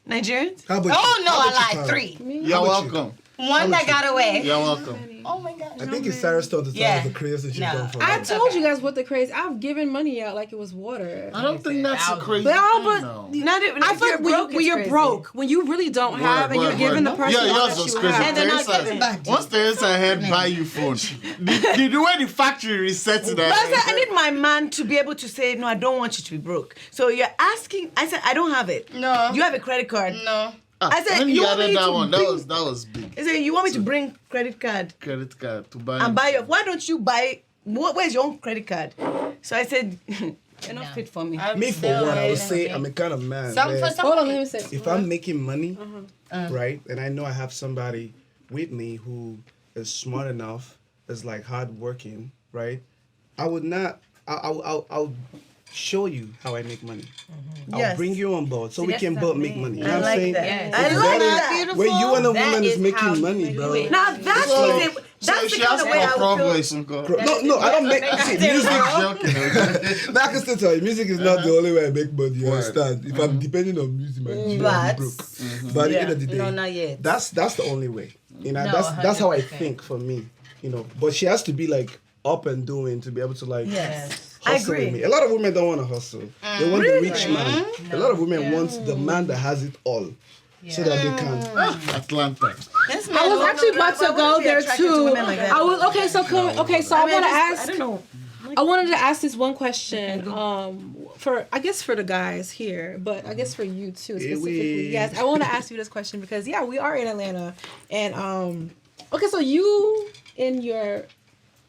Nigerians? How about Oh you? no, How about I you, lied. Tara? 3. You're How about you? welcome. One that got away. You're welcome. Oh my gosh. I think it's Sarah's turn to tell Yeah. us the craziest thing she's No. done for I life. told you guys what the crazy. I've given money out like it was water. I don't think that's a crazy But thing, but though. Not even I if feel you're like broke, when you're it's crazy. broke, when you really don't have, and you're giving the person Yeah, all yours that was you crazy. have. And they're not Teresa, everybody. once Teresa had buy you phone, the way the factory resets it. But I said, I need my man to be able to say, no, I don't want you to be broke. So you're asking, I said, I don't have it. No. You have a credit card. No. I said, when you you want added me that to one, bring, that was big. I said, you want me to bring credit card Credit card to buy. and buy your, why don't you buy, where's your own credit card? So I said, you're not fit for me. Me for one, I would say I'm a kind of man where Hold on, let me say. if I'm making money, right, and I know I have somebody with me who is smart enough, is like hardworking, right, I would not. I'll show you how I make money. I'll Yes. bring you on board so we that's can what both I make mean. money. You I know what I'm like saying? that. Yes. I like that. Beautiful. When you and a That woman is is making how money, you bro. do it. Now that's So- the that's the she kind has of way I more would feel. voice, uncle. No, I don't make. See, music. Joking. Now I can still tell you, music is not the only way I make money. You Word. understand? If I'm depending on music, my G, I'll But- be broke. But at the end of the day, No, not yet. that's the only way. You know, No, that's how I 100%. think for me. You know, but she has to be like up and doing to be able to like Yes. hustle I with agree. me. A lot of women don't want to hustle. They want the rich man. A lot of women want the man that has it all, so that they can. Atlanta. This I man was actually about to I wouldn't go be there attracted to too. women like that. I was okay. So I want to I ask. don't know. I wanted to ask this one question. For I guess for the guys here, but I guess for you too specifically. Yes, I want to ask you this question because yeah, we are in Atlanta, and okay, so you in your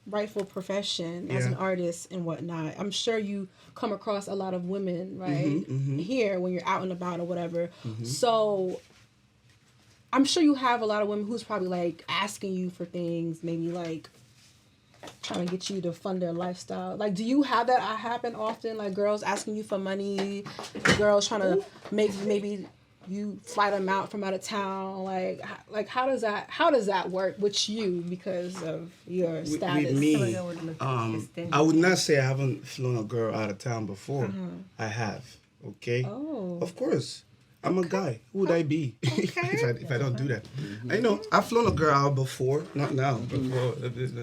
rightful profession as an artist and whatnot, I'm sure you come across a lot of women, right? Here when you're out and about or whatever. So I'm sure you have a lot of women who's probably like asking you for things, maybe like trying to get you to fund their lifestyle. Like, do you have that happen often? Like girls asking you for money, girls trying to make maybe you fly them out from out of town. Like how does that work with you because of your status? With me, I would not say I haven't flown a girl out of town before. I have. Okay. Oh. Of course. I'm a guy. Who would I be if I don't do that? I know I've flown a girl out before, not now. Before,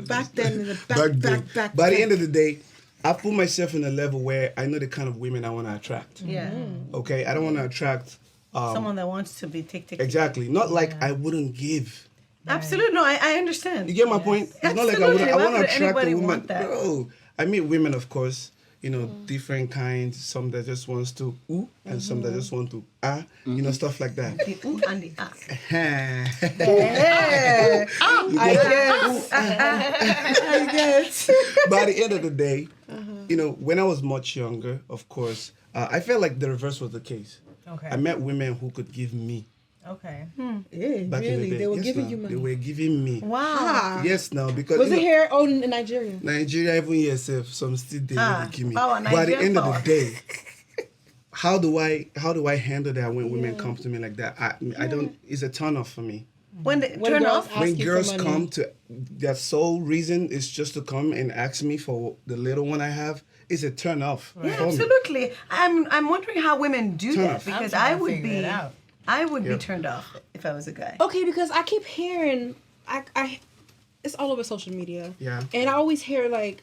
Back then, in the back By the end of the day, I put myself in a level where I know the kind of women I want to attract. Yeah. Okay, I don't want to attract Someone that wants to be take. exactly. Not like I wouldn't give. Absolutely, no, I understand. You get my point? It's not like I Absolutely. Why want to would attract anybody a woman. want that? Bro, I meet women, of course, you know, different kinds. Some that just wants to ooh, and some that just want to you know, stuff like that. The ooh and the ah. I guess. By the end of the day, you know, when I was much younger, of course, I felt like the reverse was the case. Okay. I met women who could give me. Okay. Back in the day. They were Yes, giving now. you money. They were giving me. Wow. Yes, now because Was you it know, here? Oh, in Nigeria. Nigeria, even yourself, some still they will give me. power, But at the Nigerian end of power. the day, how do I handle that when women come to me like that? I don't. It's a turn off for me. When they When turn girls off. ask When you for girls money. come to their sole reason is just to come and ask me for the little one I have, it's a turn off. Yeah, for me. absolutely. I'm wondering how women do Turn that off. because I'm trying I to would figure be it out. Yeah. turned off if I was a guy. Okay, because I keep hearing, I it's all over social media. Yeah. And I always hear like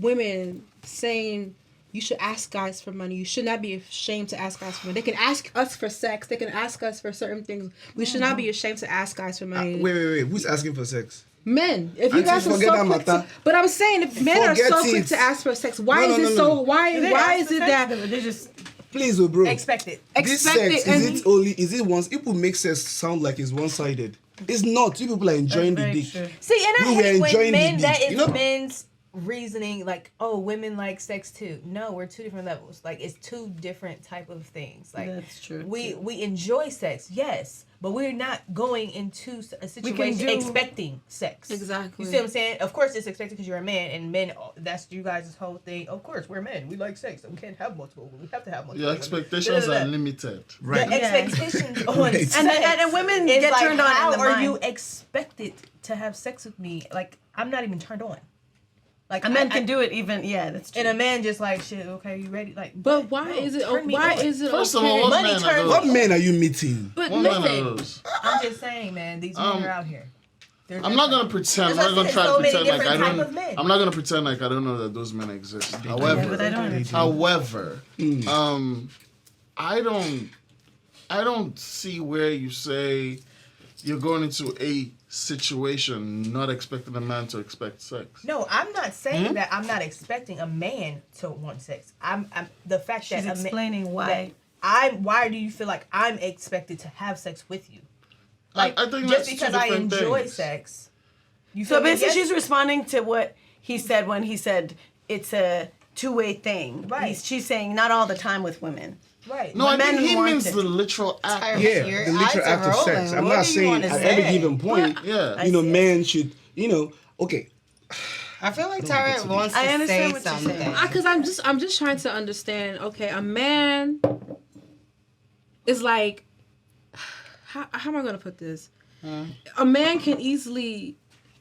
women saying you should ask guys for money. You should not be ashamed to ask guys for money. They can ask us for sex. They can ask us for certain things. We should not be ashamed to ask guys for money. Wait. Who's asking for sex? Men, if you Auntie, guys are forget so that quick to, matter. but I'm saying if men are Forget so quick it. to ask for sex, why No, is no, it no, so? no. Why is it that? They just Please, bro. Expect it. This Expect sex, it, is it once? People make sex sound like it's one-sided. It's not. You people are enjoying the dick. See, and I We were hate when enjoying the men, dick, that is you know? men's reasoning, like, oh, women like sex too. No, we're two different levels. Like, it's two different type of things. Like, That's true, We enjoy sex, yes, but we're not going into a situation expecting sex. Exactly. You see what I'm saying? Of course, it's expected because you're a man, and men, that's you guys' whole thing. Of course, we're men. We like sex. We can't have multiple. We have to have multiple. Your expectations are limited. Right. The expectations on sex. And women is get like, turned on how in the are mind. you expected to have sex with me? Like, I'm not even turned on. Like, A man can do it even. Yeah, that's true. and a man just like, shit, okay, you ready? Like, But why is it? Why is it? First okay? of all, what Money men turns- are What those? men are you meeting? But What men are listen, those? I'm just saying, man, these men are out here. They're I'm not different. gonna pretend. I'm That's not why I gonna said try so to many pretend like I different type don't. of men. I'm not gonna pretend like I don't know that those men exist. but I don't. However, I don't see where you say you're going into a situation not expecting a man to expect sex. No, I'm not saying that I'm not expecting a man to want sex. I'm the fact She's that explaining why. why do you feel like I'm expected to have sex with you? Like, I think just that's two because I different enjoy things. sex. You So feel me? basically, Yes. she's responding to what he said when he said it's a two-way thing. Right. She's saying not all the time with women. Right. No, I Men think he want means it. the literal act. Yeah, Your the literal eyes act are of sex. rolling. I'm What not do you saying wanna at every say? given point, Yeah. you know, man should, you know, okay. I feel like Tara wants to I understand say what you're something. saying. because I'm just trying to understand. Okay, a man is like, how am I gonna put this? A man can easily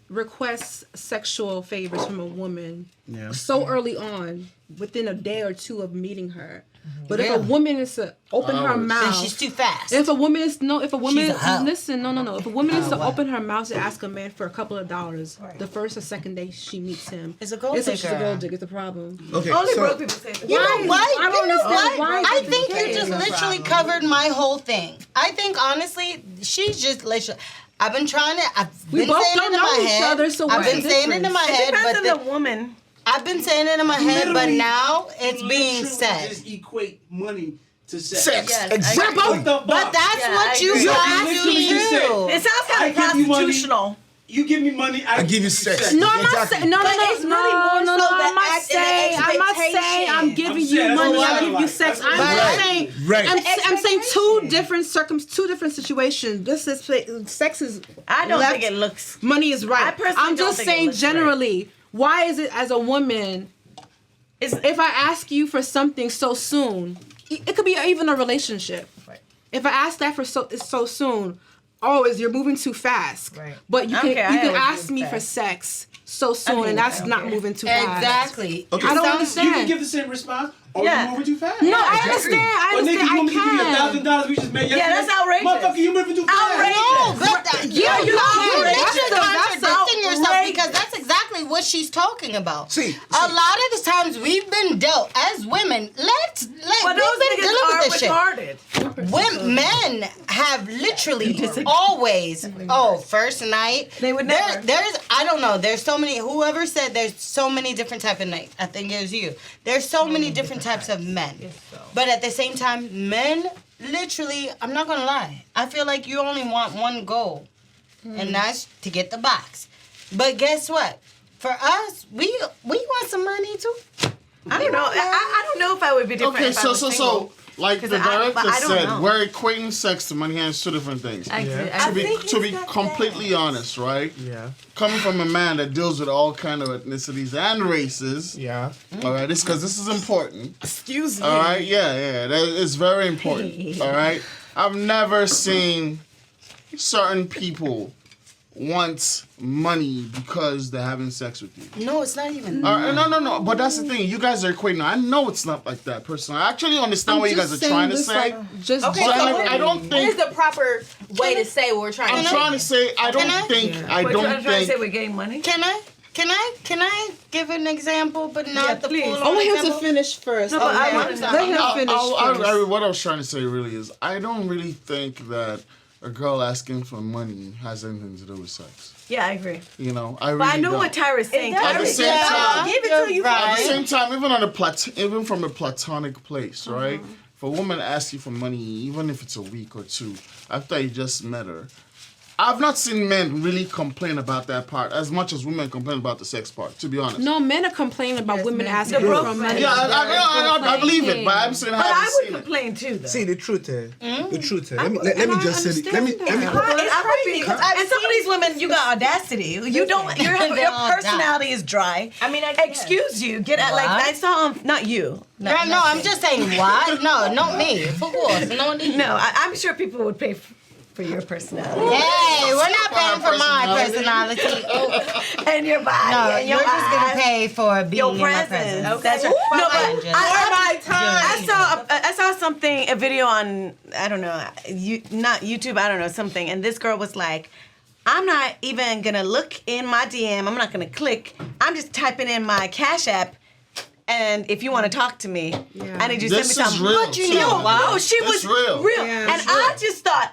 request sexual favors from a woman so early on, within a day or two of meeting her. But if a woman is to open her Hours. mouth, Then she's too fast. if a woman is if a woman She's a hoe. listen, no. If a woman is to what? open her mouth to ask a man for a couple of dollars, the first or second day she meets him, It's a gold she's a digger. gold digger. It's a problem. Okay, Only so, broke people say that. You know what? I don't You know understand what? why I it's think you okay. just literally covered my whole thing. I think honestly, she's just literally. I've been trying to. I've We been both saying don't it in know my each head. other, so I've what's been the saying it in difference? my head, Depends but on the woman. I've been saying it in my head, but Literally, now it's you being literally said. Just equate money to sex. Sex, Yes, I exactly. What the fuck? But that's Yeah, what I you agree. guys Literally just said- do. It sounds kind of I give you money. prostitutional. You give me money, I give you sex. No, I'm not Exactly. saying. No. it's really more so the I'm not act and the saying. I'm not saying I'm expectation. giving I'm you saying that's money. what I I give you like. sex. That's I'm what I saying. Right. I'm saying two different situations. This is sex is. I don't left, think it looks. money is right. I personally I'm don't just think it saying looks right. generally. Why is it as a woman? If I ask you for something so soon, it could be even a relationship. Right. If I ask that for so soon, you're moving too fast. Right. But you Okay, can I always ask move me for fast. sex so soon, mean, and that's okay. not moving too fast. Exactly. Okay. I don't You understand. can give the same response, or Yeah. you moving too fast. No, I understand. I But nigga, understand. you want me to give you I can. $1,000 we just made yesterday? that's outrageous. Motherfucker, you moving too fast. No, but Yeah, you're that's literally contradicting yourself outrageous. because that's exactly what she's talking about. See, a lot of the times we've been dealt as women. Let But those we've been niggas dealing are with this shit. retarded. When men have literally always first night. They would never. There's I don't know. There's so many. Whoever said there's so many different type of nights. I think it was you. There's so many different types of men. But at the same time, men literally. I'm not gonna lie. I feel like you only want one goal, and that's to get the box. But guess what? For us, we want some money too. I don't know. I don't know if I would be different. Okay, if I so was single. like the 'Cause but director I don't said, know. we're equating sex to money and it's two different things. I To be think to be it's got completely that. honest, right? Yeah. Coming from a man that deals with all kind of ethnicities and races. Yeah. All right, it's because this is important. Excuse me. All right, yeah, that is very important. All right, I've never seen certain people want money because they're having sex with you. No, it's not even. No. But that's the thing. You guys are equating. I know it's not like that, personally. I actually understand what you guys are trying to say. Just Okay, But so I don't what think. is the proper way to say what we're trying I'm to trying to say. I don't Can I? think. Yeah. I What don't you're trying to say think. we're getting money? Can I give an example, but not Yeah, the please. full I want him to example? finish first. No, but I Okay, want I'm to sorry. Let him finish first. What I was trying to say really is, I don't really think that a girl asking for money has anything to do with sex. Yeah, I agree. You know, I really But I know don't. what Tyra's saying. does. At the Tyra's same saying, time- I'll give it to you. You're At right. the same time, even from a platonic place, right? if a woman asks you for money, even if it's a week or two, after you just met her, I've not seen men really complain about that part as much as women complain about the sex part, to be honest. No, men are complaining about women asking The for broke money. Yeah, I believe it, but I'm saying I But I haven't would seen it. complain too, though. See the truth here. The truth here. I Let me just say. Let me. understand that. And some of these women, you got audacity. You don't. Your personality is dry. I mean, Excuse you. Get out. Like I saw. Not you. No, I'm just saying what? No, not me. Of course, no need. No, I'm sure people would pay for your personality Hey, we're not paying for my personality. and your body. No, and your you're just gonna eyes, pay for being your in my presence. presence. Okay. That's right. No, but I I saw something, a video on, I don't know, not YouTube, I don't know, something, and this girl was like, I'm not even gonna look in my DM, I'm not gonna click, I'm just typing in my Cash App, and if you want to talk to me, I need you to send me This is something. real, But you too. know, Wow. no, she It's was real. Yeah, and it's I just thought,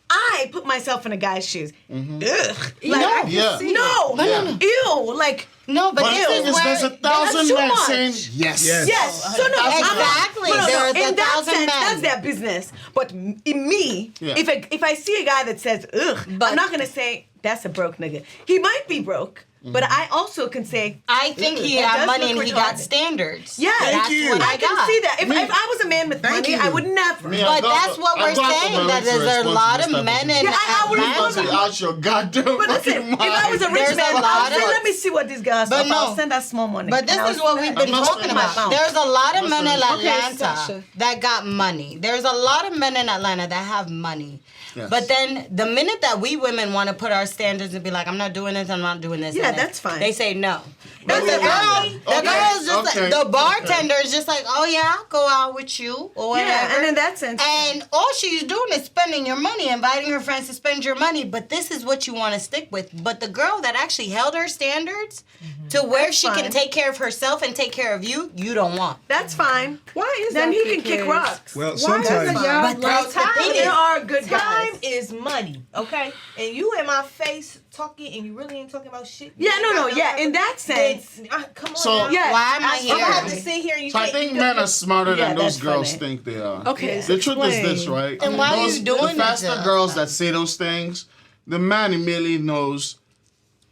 I put myself in a guy's shoes. Mm-hmm. Ugh. Like, Yeah. No. Ew. Like, No, but But the this thing is is, where there's 1,000 too men much. saying yes. yes. So no, Exactly. There are in that 1,000 sense, men. that's their business. But in me, Yeah. if I see a guy that says ugh, I'm not gonna say that's a broke nigga. He might be broke, but I also can say I think he that had does money look and he got retarded. standards. Yeah, That's what I can got. see that. If Me- I was a man with money, I would never. Me, But I got that's the- what I we're got the saying, that money to there's a respond to lot this of type men thing. in Yeah, I would Atlanta. Honestly, out your goddamn But listen, fucking if I was a mind. rich There's man, a lot I'll say, of- let me see what these guys But offer. I'll no. send that small money. But this And I'll is what spend we've it. been I'm not talking saying about. that. There's a lot of men in Okay, Atlanta Sasha. that got money. There's a lot of men in Atlanta that have money. Yes. But then the minute that we women want to put our standards and be like, I'm not doing this, I'm not doing this. Yeah, and this, that's fine. They say no. That's But the okay. girl's just Okay. like, the bartender is just like, oh yeah, I'll go out with you or whatever. Yeah, and in that sense. And all she's doing is spending your money, inviting her friends to spend your money, but this is what you want to stick with. But the girl that actually held her standards to where That's she fine. can take care of herself and take care of you, you don't want. That's fine. Why is Then that he the can kick case? rocks. Well, Why sometimes. doesn't y'all But that's the thing There is, are good Time guys. is money, okay? And you in my face talking, and you really ain't talking about shit. Yeah, You no, ain't got yeah. In that sense, then, come on. So- now. yeah. why am I I'm gonna have to here? sit here and you So I can't- think you men could- are smarter Yeah, than those that's girls funny. think they are. Okay, The truth is this, explain. right? And why are you doing the faster it, girls that say those things, the man immediately knows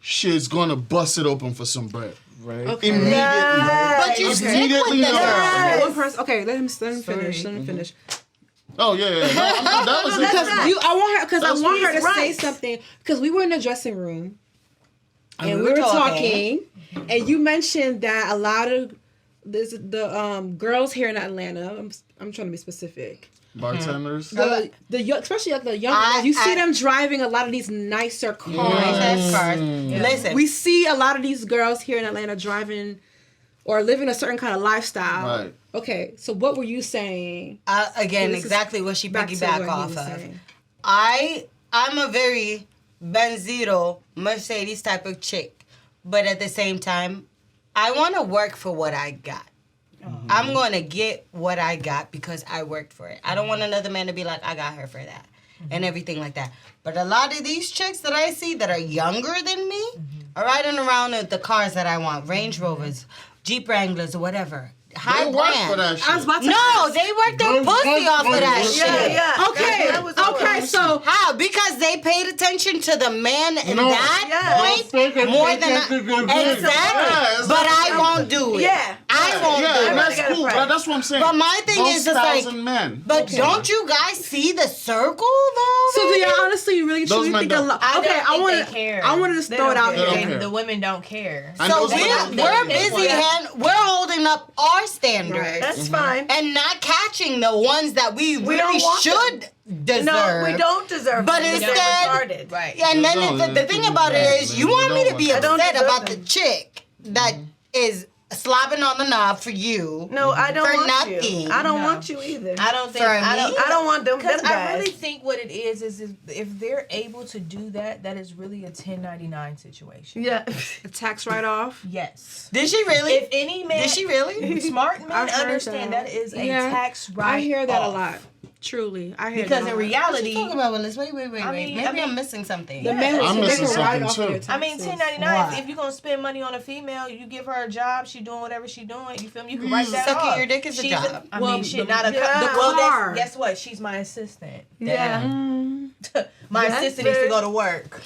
she's gonna bust it open for some bread. Right. Okay. Immediately. But you stick with Immediately the knows. girl. One person. Okay, let him finish. Let him finish. Oh yeah, yeah. No, that was it. Because I want her. Because I That's want her to right. say something. Because we were in the dressing room, and we we were were talking. talking, and you mentioned that a lot of the girls here in Atlanta. I'm trying to be specific. Bartenders. Especially like the younger girls, you see them driving a lot of these nicer cars. Nice cars. Listen, We see a lot of these girls here in Atlanta driving or living a certain kind of lifestyle. Right. Okay, so what were you saying? again, This is exactly what she back to piggyback what he off was of. saying. I'm a very Benzito Mercedes type of chick, but at the same time, I want to work for what I got. I'm going to get what I got because I worked for it. I don't want another man to be like, I got her for that and everything like that. But a lot of these chicks that I see that are younger than me are riding around with the cars that I want, Range Rovers, Jeep Wranglers, or whatever. High They work brand. for that shit. I was about to No, they work their pussy off of that shit. yeah. Okay, That was all okay, right. so How? Because they paid attention to the man in No. that point more than exactly. Yes. But I won't do it. Yeah. I won't Yeah, do it. that's got a cool. price. But that's what I'm saying. But my thing those is just like, 1,000 men. but don't you guys see the circle though? So do baby? y'all honestly really Those truly men think a don't. lot? I Okay, don't I think wanted they care. I wanted to They throw it don't out care. there. care. The women don't care. And So those men we're don't. busy we're holding up our standards. Right. That's fine. And not catching the ones that we really don't want should deserve. No, we don't deserve But them. They're instead- retarded. Right. And then don't. the thing about it is, you want me to be I don't upset deserve about them. the chick that is slobbing on the knob for you. No, I don't For want nothing. you. I don't No. want you either. I don't think For I me? don't. I don't want them Because I guys. really think what it is if they're able to do that, that is really a 1099 situation. Yeah. A tax write off. Yes. Did she really? If any man, Did she really? smart men I've heard understand that is a Yeah, tax write. I hear that a lot. Truly, I hear Because that. in What reality, you talking about, Willis? Wait. Maybe mean- I'm missing something. the men I'm will missing write something off too. of their I mean, taxes. 1099. Why? If you're gonna spend money on a female, you give her a job. She doing whatever she doing. You feel me? You can write that Sucking off. your dick is a She's job. I Well, mean, shit, the- not a yeah. the well. car. Guess what? She's my assistant. Yeah. Damn. My That's assistant needs to very- go to work.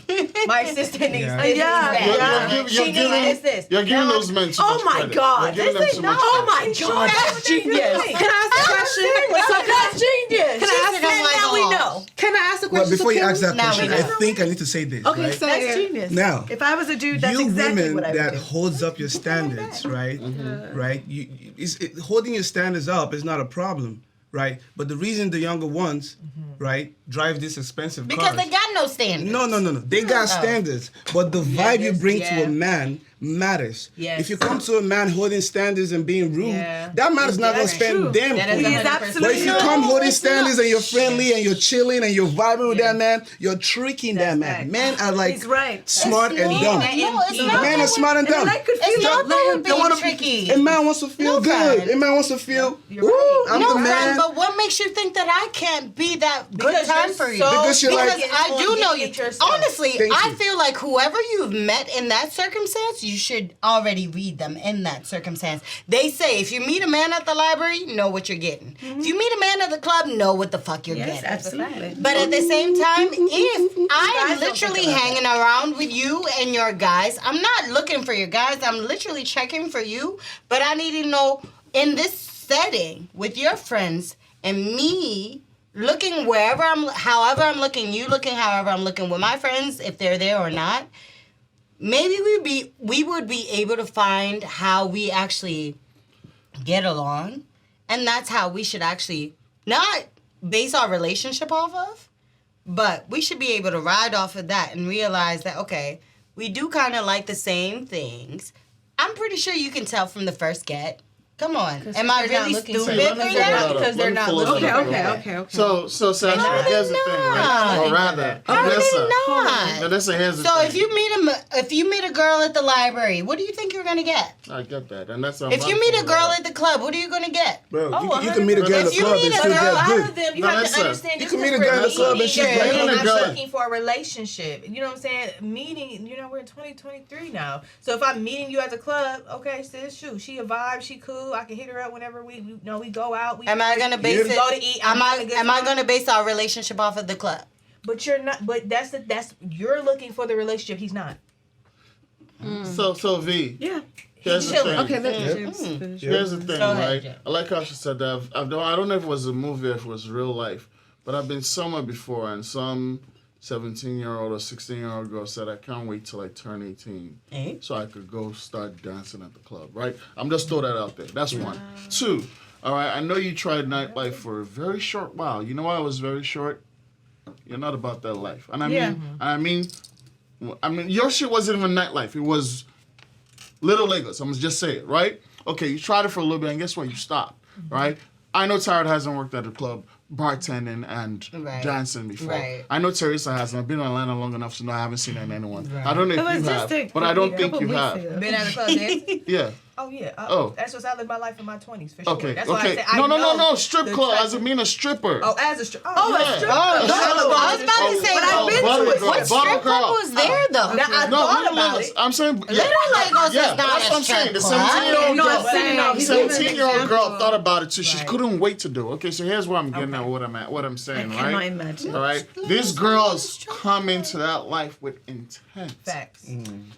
My assistant needs Yeah. this. Yeah. needs that. You're She giving needs this. you're giving Now, those men too Oh much my credit. God. You're giving them too much Oh my credit. God, that's genius. Can I ask a question? That's genius. Can I ask She's like, Now we oh. know. Can I ask a Well, question? before you Kim? ask that Now we question, I know. think I need to say this. Okay, right? say That's it. genius. Now, If I was a dude, that's you exactly women what I would that do. holds up your standards, right? Right? Holding your standards up is not a problem, right? But the reason the younger ones, right, drive this expensive Because cars. they got no standards. No. They got standards, but the vibe you bring to a man matters. Yes. If you come to a man holding standards and being rude, Yeah. that man is not gonna That's spend true. damn That is for you. 100%. But if you No, come holding it's standards not. and you're friendly and you're chilling and you're vibing with that man, you're tricking that man. facts. Men are like He's right. smart and No, dumb. it's not. Men are smart and dumb. And I could It's feel not that we're They wanna- being tricky. A man wants to feel No, good. friend. A man wants to feel, You're ooh, right. I'm No, the man. friend, but what makes you think that I can't be that good Because time you're for you? so Because you're like- Because I do know you. yourself. Honestly, Thank I you. feel like whoever you've met in that circumstance, you should already read them in that circumstance. They say if you meet a man at the library, know what you're getting. If you meet a man at the club, know what the fuck you're Yes, getting. absolutely. But at the same time, if I am Guys don't literally think about hanging around with you and your guys, I'm not looking for your guys. I'm literally checking for you. But I need to know in this setting with your friends and me looking wherever however I'm looking, you looking however I'm looking with my friends, if they're there or not. Maybe we would be able to find how we actually get along, and that's how we should actually not base our relationship off of, but we should be able to ride off of that and realize that, okay, we do kind of like the same things. I'm pretty sure you can tell from the first get. Come on. Am I they're not really looking stupid for Let for me you. pull that? that up. Because they're Let me not pull it looking up. Okay. So Sasha, here's the thing, right? Or rather, How are Vanessa. they not? Vanessa, here's the So thing. if you meet a girl at the library, what do you think you're gonna get? I get that, and that's If you meet a girl at the club, what are you gonna get? Bro, Oh, you can meet a girl at If the you club meet and a still girl, get A lot good. of them, you have Vanessa, to understand. you Just can meet a because girl we're at the club and meeting, she's you're like, not "Girl." looking for a relationship. You know what I'm saying? Meeting, we're in 2023 now. So if I'm meeting you at the club, okay, sis, shoot, she a vibe, she cool. I can hit her up whenever we go out. We Am I gonna base we it? go to eat. Am having a good I time. gonna base our relationship off of the club? But you're not. But that's you're looking for the relationship. He's not. So V. Yeah. Here's the chilling. thing. Okay, let Yeah. James finish. Here's the thing, Go ahead, right? Jay. I like how she said that. I don't know if it was a movie or if it was real life, but I've been somewhere before, and some 17-year-old or 16-year-old girl said, "I can't wait till I turn 18 so I could go start dancing at the club." Right? I'm just throw that out there. That's one. Two. All right. I know you tried nightlife for a very short while. You know why it was very short? You're not about that life, and I mean, your shit wasn't even nightlife. It was Little Lagos. I'm gonna just say it, right? Okay, you tried it for a little bit, and guess what? You stopped, right? I know Tyrod hasn't worked at a club bartending and dancing before. Right. I know Teresa hasn't. I've been in Atlanta long enough to know I haven't seen her in anyone. I don't know It if was you just have, but I don't think you have. Been at the club dancing? Yeah. Oh yeah. Oh. That's what I lived my life in my 20s for sure. Okay. That's why I Okay. said I know No. Strip the club. type As it of- mean a stripper. Oh, as a strip. Yeah. a strip club. I was about to say, But I've been to it. what strip club was there though? Now, I No, thought Little about Lagos. it. I'm saying. Little Lagos is Yeah, not that's a what I'm saying. The strip club. 17-year-old No, girl. I'm saying, no, The he's giving an 17-year-old girl example. thought about it too. She Right. couldn't wait to do it. Okay, so here's where I'm getting at. What I'm saying, I cannot right? imagine. All right. These girls come into that life with intent. Facts.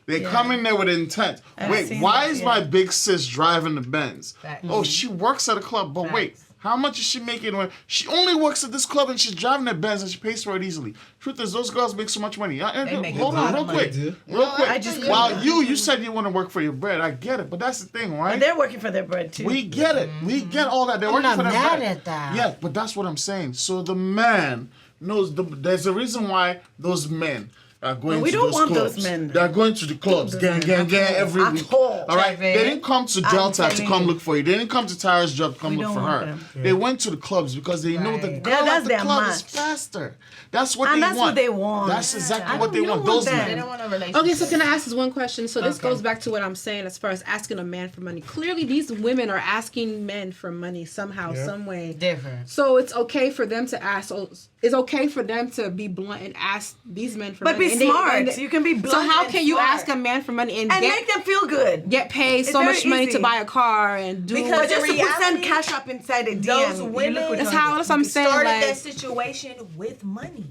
They come in there with intent. Wait, seen why that, is yeah. my big sis driving the Benz? Facts. Oh, she works at a club. But wait, Facts. how much is she making when she only works at this club and she's driving a Benz and she pays for it easily? Truth is, those girls make so much money. They make Hold a on, lot real of quick. money. Real quick. I just While couldn't. you said you want to work for your bread. I get it. But that's the thing, right? They're working for their bread too. We get it. We get all that. They're working not for their mad bread. at that. Yeah, but that's what I'm saying. So the man knows there's a reason why those men are going we to don't those want clubs. those men. They are going to the clubs, gang, every At week. all. All right, they didn't come to Delta to telling come you. look for you. They didn't come to Tara's job to come look don't for want her. them. They went to the clubs because they know the Right. girl That's at the their club is match. faster. That's what And they that's want. what they want. That's exactly I what they don't want. want Those that. They men. don't want a relationship. Okay, so can I ask this one question? So this Okay. goes back to what I'm saying as far as asking a man for money. Clearly, these women are asking men for money somehow, some way. Different. So it's okay for them to ask. So it's okay for them to be blunt and ask these men for But money. be And they- smart. and they- You can be blunt. So how and can you smart. ask a man for money and and get make them feel good? get paid so It's much very money easy. to buy a car and do? Because But just in to send reality, cash up inside a DM. those you women- look what That's you're how. doing. That's what I'm saying. started Like, that situation with money.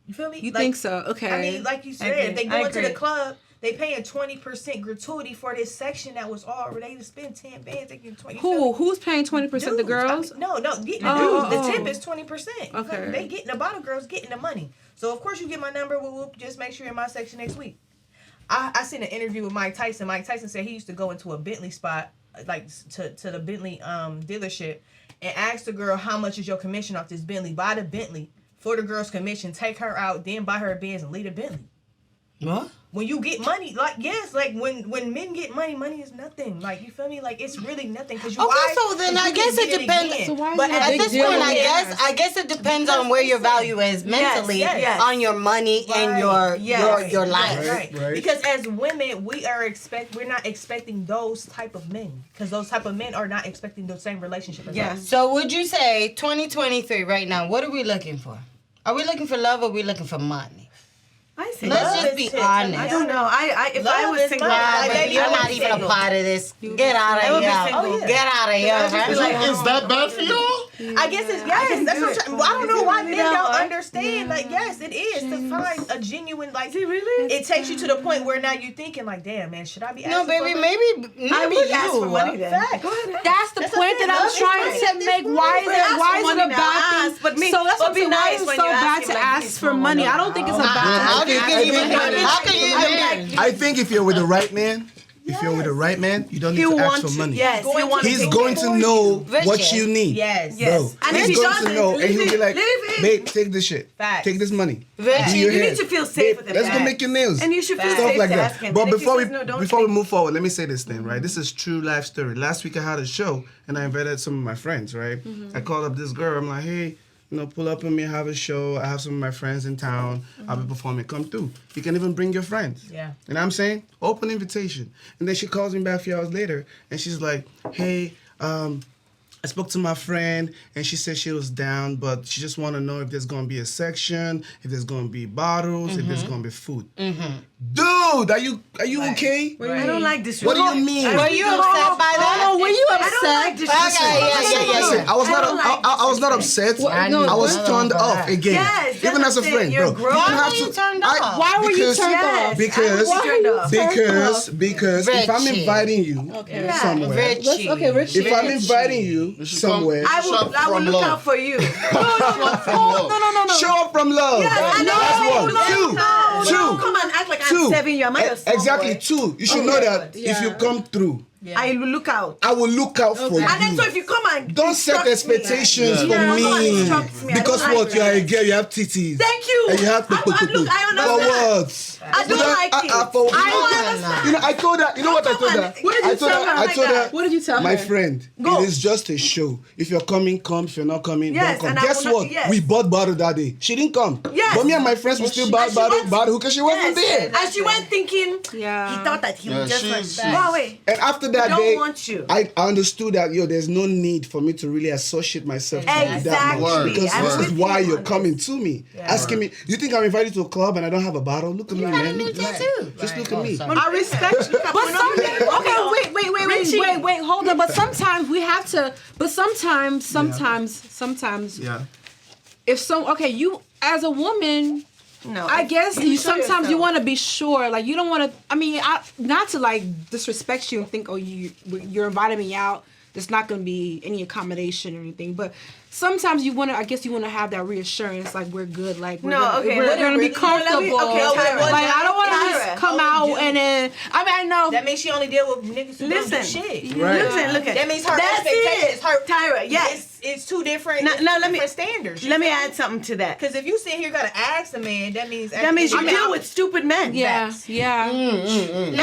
You feel me? you Like, think so? Okay. I mean, like you said, agree. if they I go into the agree. club, they paying 20% gratuity for this section that was already to spend 10 bands. They give 20. you feel me? Who's paying 20%? The Dudes. girls? I mean, no, the dudes. Oh, The oh. tip is 20%. Okay. They getting the bottle girls getting the money. So of course you get my number. We'll just make sure you're in my section next week. I seen an interview with Mike Tyson. Mike Tyson said he used to go into a Bentley spot, like to the Bentley dealership, and ask the girl, how much is your commission off this Bentley? Buy the Bentley for the girl's commission, take her out, then buy her a Benz and leave the Bentley. What? When you get money, like yes, like when men get money, money is nothing. Like you feel me? Like it's really nothing because you. Okay, so then I guess it depends. So why is But it a At big this deal point, when I they guess ask? it depends on where your value is mentally yes. on your money and your life. Right. Because as women, we're not expecting those type of men because those type of men are not expecting the same relationship as us. So would you say 2023 right now? What are we looking for? Are we looking for love or are we looking for money? I see. Let's Love just be is it. honest. I don't know. If I Love was is single, money. Nah, Like, baby, baby, you're I would not be even a single. part of this. Get out I of would be here. single. Oh, yeah. Get out of here, I'd just be right? like, Is that bad for y'all? I guess it's yes. That's what I'm trying. I don't know why men don't understand. Like yes, it is to find a genuine like. really? It takes you to the point where now you're thinking like, damn man, should I be? No, asking for baby, money? maybe I would ask for you. money then. Fact. Go ahead. That's the That's point what that I'm I'm saying. trying Love to is make. money. Why is But it? ask Why for is it money a now. bad Ask, thing? but me- So that's but what be I'm saying. Why nice is it when so you ask bad him, to like, ask this for small money? money. I don't think it's a bad How thing. can you even? How can you even? I think if you're with the right man, if you're with the right man, you don't need to ask for money. Yes, he wants He's going to know what you need. Yes. Yes. Bro, And if he's he going to doesn't, know, and he'll be like, leave it. babe, take this shit. Facts. Take this money. Richie, Do your You hair. need to feel safe with him. Let's go make your nails. And you should feel Stuff safe like to that. ask him. But And if he before we says no, don't before we take- move forward, let me say this thing, right? This is true life story. Last week I had a show and I invited some of my friends, right? I called up this girl. I'm like, hey, pull up on me, have a show. I have some of my friends in town. I'll be performing. Come through. You can even bring your friends. Yeah. You know what I'm saying? Open invitation. And then she calls me back a few hours later and she's like, hey, I spoke to my friend and she said she was down, but she just want to know if there's going to be a section, if there's going to be bottles, if there's going to be food. Dude, are you okay? I don't like this. What do you mean? Were you upset by that? Were you I don't like upset? this. Listen, I was I not. don't like I was not upset. no, I was no, turned no, off no. again. Yes, Even that's as a what I'm friend, saying. bro. You're grown. Why were you turned off? Why were you turned off? Because if I'm Richie. inviting you somewhere, Richie. Okay, Richie. if I'm inviting you You should somewhere, I will look out for you. No. show up from love. That's one. Two. Come on, act like Two. I'm serving you. I'm not your son, Exactly. boy. Two. You should know that if you come through, I will look out. I will look out for you. And then so if you come and Don't set instruct expectations me, for come and me. instruct me. I Because don't what? like You are a that. girl, you have titties. Thank you. And you have to look, I For understand. what? I don't like it. I understand. I told her, you know what I told her? What did you tell her? I told her, What did you tell her? my friend, Go. it is just a show. If you're coming, come. If you're not coming, Yes, don't and come. I Guess will not- what? yes. We bought bottle that day. She didn't come. Yes. But me and my friends, we still bought bottle because she wasn't there. And she went thinking, Yeah. he thought that he Yeah, would just she's- go away. And after that Don't day, want you. I understood that, there's no need for me to really associate myself to you that Exactly. much. Word, Because I'm this is with why you you're on coming this. to me. Asking me, you think I'm invited to a club and I don't have a bottle? Look at me, man. Look, just look at me. I respect you. But wait, hold on. But sometimes we have to. But sometimes, Yeah. if you as a woman, No, I guess you show sometimes yourself. you want to be sure. Like you don't want to. I mean, not to like disrespect you and think, you're inviting me out. There's not going to be any accommodation or anything. But sometimes you want to. I guess you want to have that reassurance, like we're good. Like we're No, okay, we're let it going to be really- comfortable. okay, Tyra. Like I don't want to Tyra. just come out and then. I mean, I know. That means she only deal with niggas who don't do Listen. shit. Right. Listen, look at That means her That's expectation it. is her. Tyra, yes. it's two different. Different standards. Let me add something to that. Because if you sit here gotta ask a man, that means you deal with stupid men. Yeah. Facts. Yeah. Listen.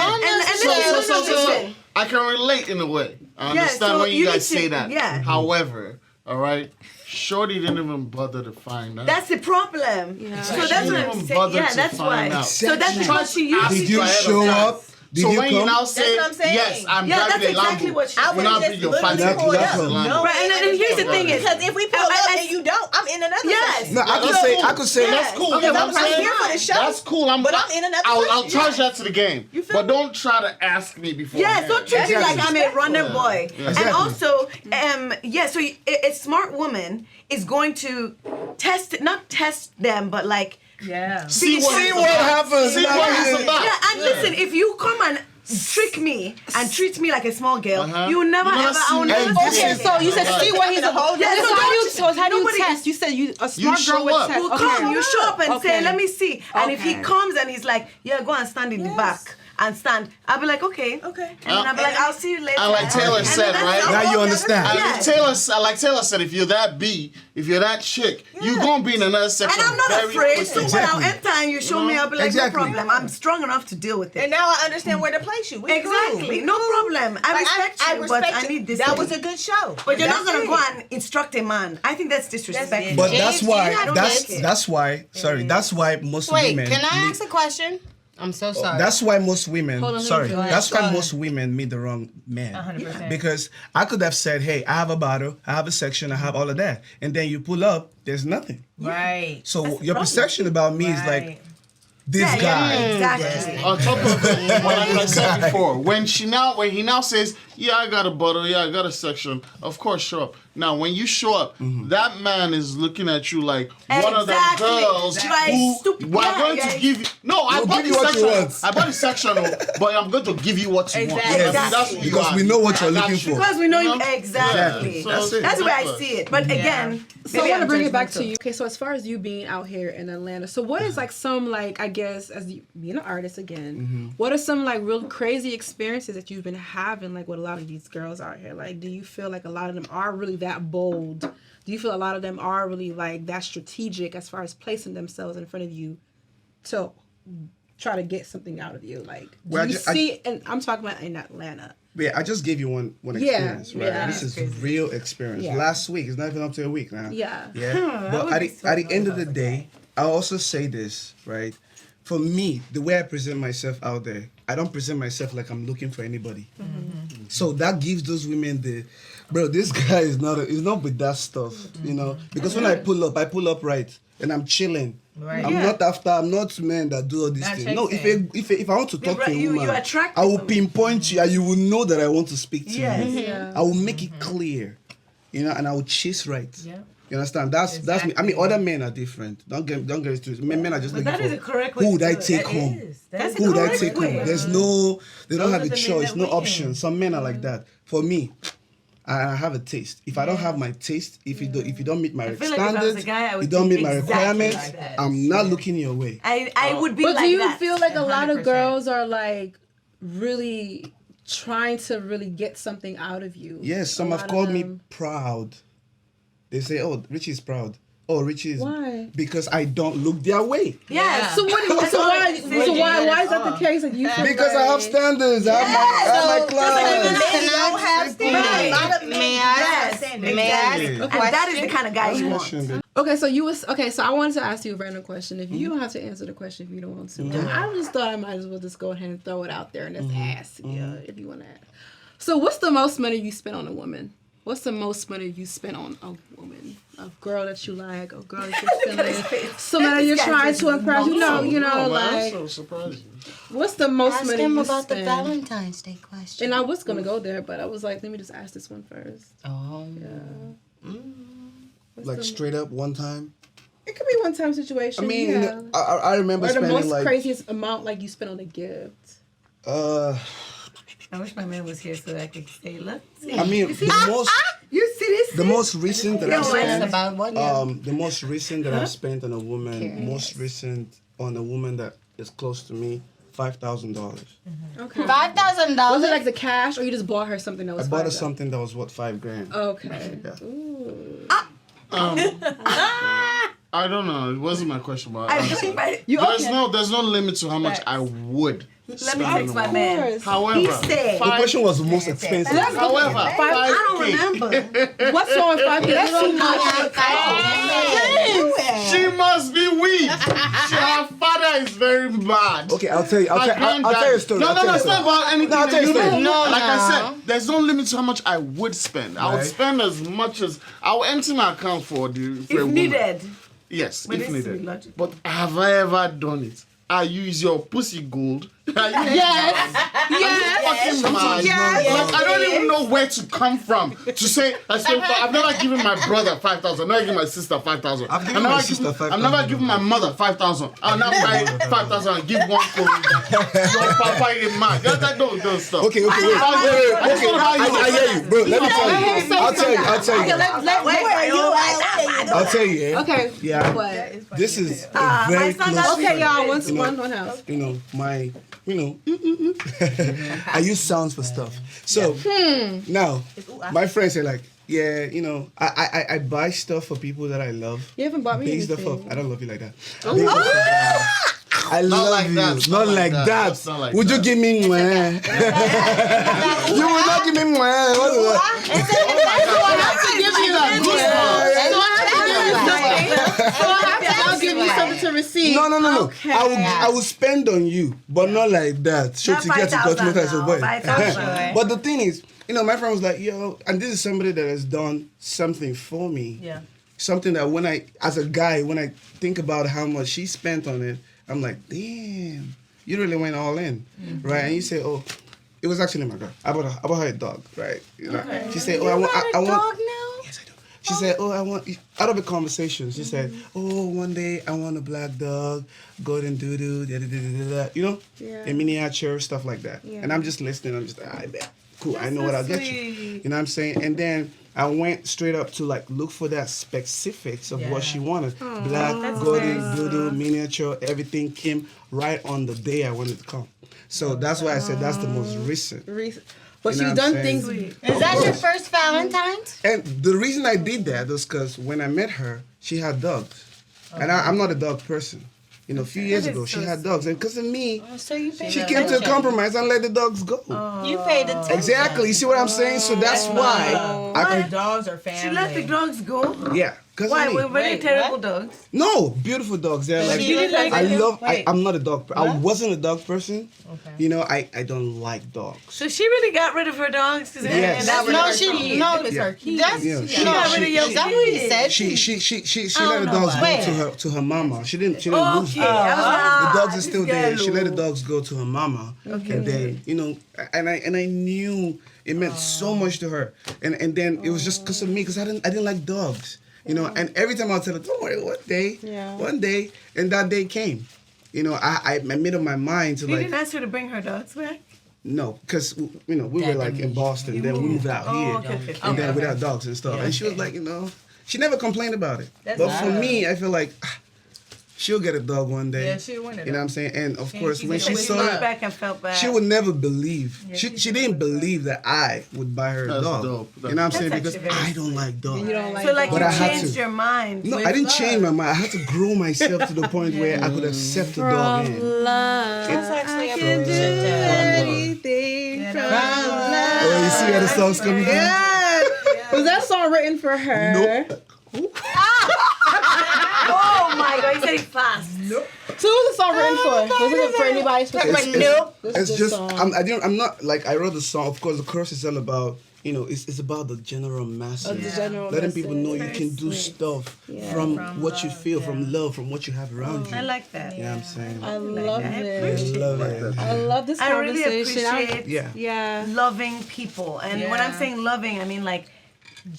I can relate in a way. I Yeah, understand so when you you guys need to- say that. yeah. However, all right, Shorty didn't even bother to find out. That's the problem. Yeah. So She that's didn't what even I'm saying. bother Yeah, to that's find why. out. So that's because she used Ask Did you ahead of show time. up? Did So you when you come? now say, what I'm saying. yes, I'm Yeah, driving that's a Lambo. exactly what she I said. would When have I just be your literally financial pulled up. Lambo. No, Right, and then here's the thing is, because if we pull up and you don't, I'm in another Yes. section. No, I could say. That's cool. Okay, you know well, what I'm I'm saying? here for the show. That's cool. But I'm in another I'll section. charge that to the game. You feel But me? don't try to ask me before. Yes, don't treat me like I'm a runner boy. Yeah. And also, so a smart woman is going to not test them, but like, Yeah. See what happens. See what it's about. yeah, and listen, if you come and trick me and treat me like a small girl, you will never You're ever, gonna I will see- never And Okay, so you said see what he's a whole. Yeah, so how do you nobody- test? You said a smart show girl would up. test. will Okay. come, you show up and say, Okay. let me see. And if he Okay. comes and he's like, yeah, go and stand in the back and stand, I'll be like, okay. Okay. And then I'll be like, I'll see you later. And like Taylor And said, then right? that's Now all you that- understand. And Yeah. like Taylor said, if you're that B, if you're that chick, you're gonna be in another section. And I'm not very afraid. quickly. So when I'll enter and you show me, I'll be like, Exactly. no problem. I'm strong enough to deal with it. And now I understand where to place you. We Exactly. cool. No problem. I respect you, but I need this. That thing. was a good show. But you're not That's gonna it. go and instruct a man. I think that's disrespectful. But that's why. I don't That's like it. that's why. Sorry, that's why most Wait, women. can I meet- ask a question? I'm so sorry. That's why most women. Hold on, Sorry, go ahead. that's why Go most women meet the wrong man. 100%. Because I could have said, "Hey, I have a bottle, I have a section, I have all of that," and then you pull up, there's nothing. Right. So your perception about me is like Right. this guy. Exactly. On top of it, like I said before, when he now says, "Yeah, I got a bottle, yeah, I got a section," of course, show up. Now, when you show up, that man is looking at you like one of the Exactly. girls Right. who Stupid. we're Yeah, going yeah. to give you. No, I We'll bought give the you what you section. want. I bought the section, but I'm going to give you what you want. Exactly. I mean, that's what you Because are. we know what you're I got looking you. for. Because we know you Yeah. exactly. So That's it. That's the way I simple. see it. But again, So I maybe want to I'm bring it back judgmental. to you. Okay, so as far as you being out here in Atlanta, so what is like some like I guess as you being an artist again, what are some like real crazy experiences that you've been having like with a lot of these girls out here? Like, do you feel like a lot of them are really that bold? Do you feel a lot of them are really like that strategic as far as placing themselves in front of you to try to get something out of you? Like, do Well, you I see? And I'm talking about in Atlanta. Yeah, I just gave you one Yeah, experience, right? yeah. This is real experience. Yeah. Last week, it's not even up to a week now. Yeah. Yeah. But at the end of the day, I also say this, right? For me, the way I present myself out there, I don't present myself like I'm looking for anybody. So that gives those women bro, this guy is not with that stuff, you know? Because when I pull up right, and I'm chilling. Right. I'm not men that do all these Not things. No, chasing. if I want to talk to a you woman, attract I will them. pinpoint you and you will know that I want to speak to Yes. you. Yeah. I will make it clear, you know, and I will chase right. Yeah. You understand? That's me. I mean, Exactly. other men are different. Don't get it twisted. Men are just But looking that is for a correct way who would to I do it. take That home. is. That's Who would I correct take way. home? They don't Those have are the the men choice, that no win. option. Some men are like that. For me, I have a taste. If I don't have my taste, if you don't meet my feel like if I was a standards, guy, I would you don't be meet my exactly requirements, like that. I'm not looking your way. I would be But like do you that. feel like a lot of 100%. girls are like really trying to really get something out of you? Yes, some A have lot of called me them. proud. They say, "Oh, Richie is proud." Oh, Richie is Why? because I don't look their way. Yes. So what? That's So all why? I'm saying. So why is that the case? Like you feel Because I have like- standards. I have my So, clients. men don't have standards. A lot of men May I yes, ask- exactly. may I ask a And that is the kind of guy you want. Okay, so so I wanted to ask you a random question. If you don't have to answer the question if you don't want to, I just thought I might as well just go ahead and throw it out there and just ask you if you want to. So what's the most money you spent on a woman? What's the most money you spent on a woman? A girl that you like, a girl that you're feeling, somebody you're trying to impress. You know, man, like I'm so surprised. what's the most Ask money him you about the spent? Valentine's Day question. And I was gonna go there, but I was like, let me just ask this one first. Oh. Like straight up one time. It could be one time situation. I mean, yeah. I remember Or the spending most like craziest amount like you spent on a gift. I wish my man was here so I could say, look. See. I mean, You see this? the most recent that I've It's spent. about what? The most recent that I've spent on a woman, most recent on a woman that is close to me, $5,000. Okay. $5,000. Was it like the cash, or you just bought her something that I was? bought her $5,000? something that was what $5,000. Okay. Yeah. Ooh. I don't know. It wasn't my question, but You there's no limit to how much I would Let spend me on ask a my woman. man. However, He said. The question was the most expensive. however, I don't remember. What's wrong with 5K? That's too much. She must be weak. Her father is very bad. Okay, I'll tell you. I'll tell you a story. No, I'll tell you a it's story. not about anything. No, I'll tell you a story. Like I said, there's no limit to how much I would spend. I would Right. spend as much as I will empty my account for a If woman. needed. Yes, But if this is needed. logical. But have I ever done it? I use your pussy gold. Yes. Fucking mad. Like, I don't even know where to come from to say. I've never given my brother 5,000. I've never given my sister 5,000. I've given my sister 5,000. I've never given my mother 5,000. I'll not buy 5,000 and give one corrida. Your papa is mad. Don't stop. Okay, wait. I hear you, bro. Let me tell you. I'll tell you. I'll tell you. Yeah. Okay. Yeah. What? This is a very close. Okay, y'all. friend. One house. I use sounds for stuff. So now, my friends say like, yeah, I buy stuff for people that I love. You haven't bought me Big stuff anything. up. I don't love you like that. Oh. I love like you. that. Not like that. Not like Would that. you give me mwah? You will not give me mwah. What is I'll give you something to receive. No. Okay. I will spend on you, but not like that. Show Not to get to 5,000 touch now, 5,000. But the thing is, my friend was like, yo, and this is somebody that has done something for me. Yeah. Something that as a guy, when I think about how much she spent on it, I'm like, damn, you really went all in, right? And you say, oh, it was actually my girl. I bought her a dog, right? She said, oh, I want dog now? Yes, I do. She said, oh, I want, out of a conversation, she said, oh, one day I want a black dog, golden doo-doo, a miniature, stuff like that. Yeah. And I'm just listening. I'm just, I bet. Cool, I know what I'll get you. You know what I'm saying? And then I went straight up to look for that specifics of what she wanted. Black, golden, doo-doo, miniature, everything came right on the day I wanted to come. So that's why I said that's the most recent. But You know she's what done I'm things. saying? Is that your first Valentine's? And the reason I did that was because when I met her, she had dogs. And I'm not a dog person. A few years ago, she had dogs. And because of me, So you paid she came to a compromise and let the dogs go. You paid attention. Exactly. You see what I'm saying? So that's why Our dogs are family. She let the dogs go? yeah. Because Why? of me. Were they terrible dogs? No, beautiful dogs. They're like, You didn't like I them? love. Wait. I'm not a dog. I wasn't a dog person. Okay. I don't like dogs. So she really got rid of her dogs? Yes. And that was No, her she keys. no. It's our key. That's Yeah, no. she- got rid of your Is that what he kids. said? She let the dogs go to her mama. She didn't lose Okay. them. I was The dogs are still there. She let the girl. dogs go to her mama. Okay. And then, and I knew it meant so much to her. And then it was just because of me, because I didn't like dogs. And every time I would tell her, don't worry, one day, and that day came. I made up my mind to You didn't ask her to bring her dogs back? no, because we were like in Boston, then we moved out here, okay. and then without dogs and stuff. And she was like, she never complained about it. But for me, I feel like she'll get a dog one day. Yeah, she'll win it. You know what I'm saying? And of course, keep when it she with saw love. it, Back and felt bad. she would never believe. She didn't believe that I would buy her a That's dog. dope. You know what I'm saying? That's Because actually very I don't like dogs. You don't like So like But you I had changed to. your mind. No, with I didn't love. change my mind. I had to grow myself to the point where I could accept a dog in. love. That's actually a I can do anything from love. Oh, you see how the song's coming from? Yeah. Was that song written for her? Nope. Oh my God, he said it fast. So who was the song written for? Was it for anybody specific? It's just I'm not like I wrote the song. Of course, the chorus is all about it's about the general masses. The general Letting people know you message. can do stuff from what you feel, from love, from what you have around you. I like that. You know what I'm saying? I love I it. love it. I love this I really conversation. appreciate Yeah. Yeah. loving people. And when I'm Yeah. saying loving, I mean like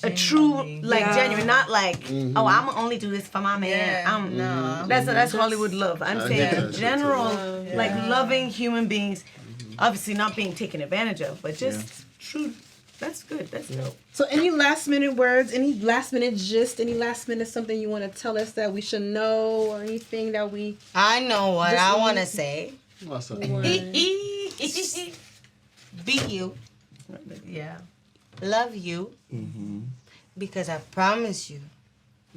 a true, like Yeah. genuine, not like, oh, I'm only do this for my man. Yeah. That's Hollywood love. I'm saying get in that shit general, too. like loving human beings, obviously not being taken advantage of, but just true. That's good. That's dope. So any last minute words, any last minute gist, any last minute something you want to tell us that we should know or anything that we... I know what I want to say. What's up? Be you. Yeah. Love you. Because I promise you,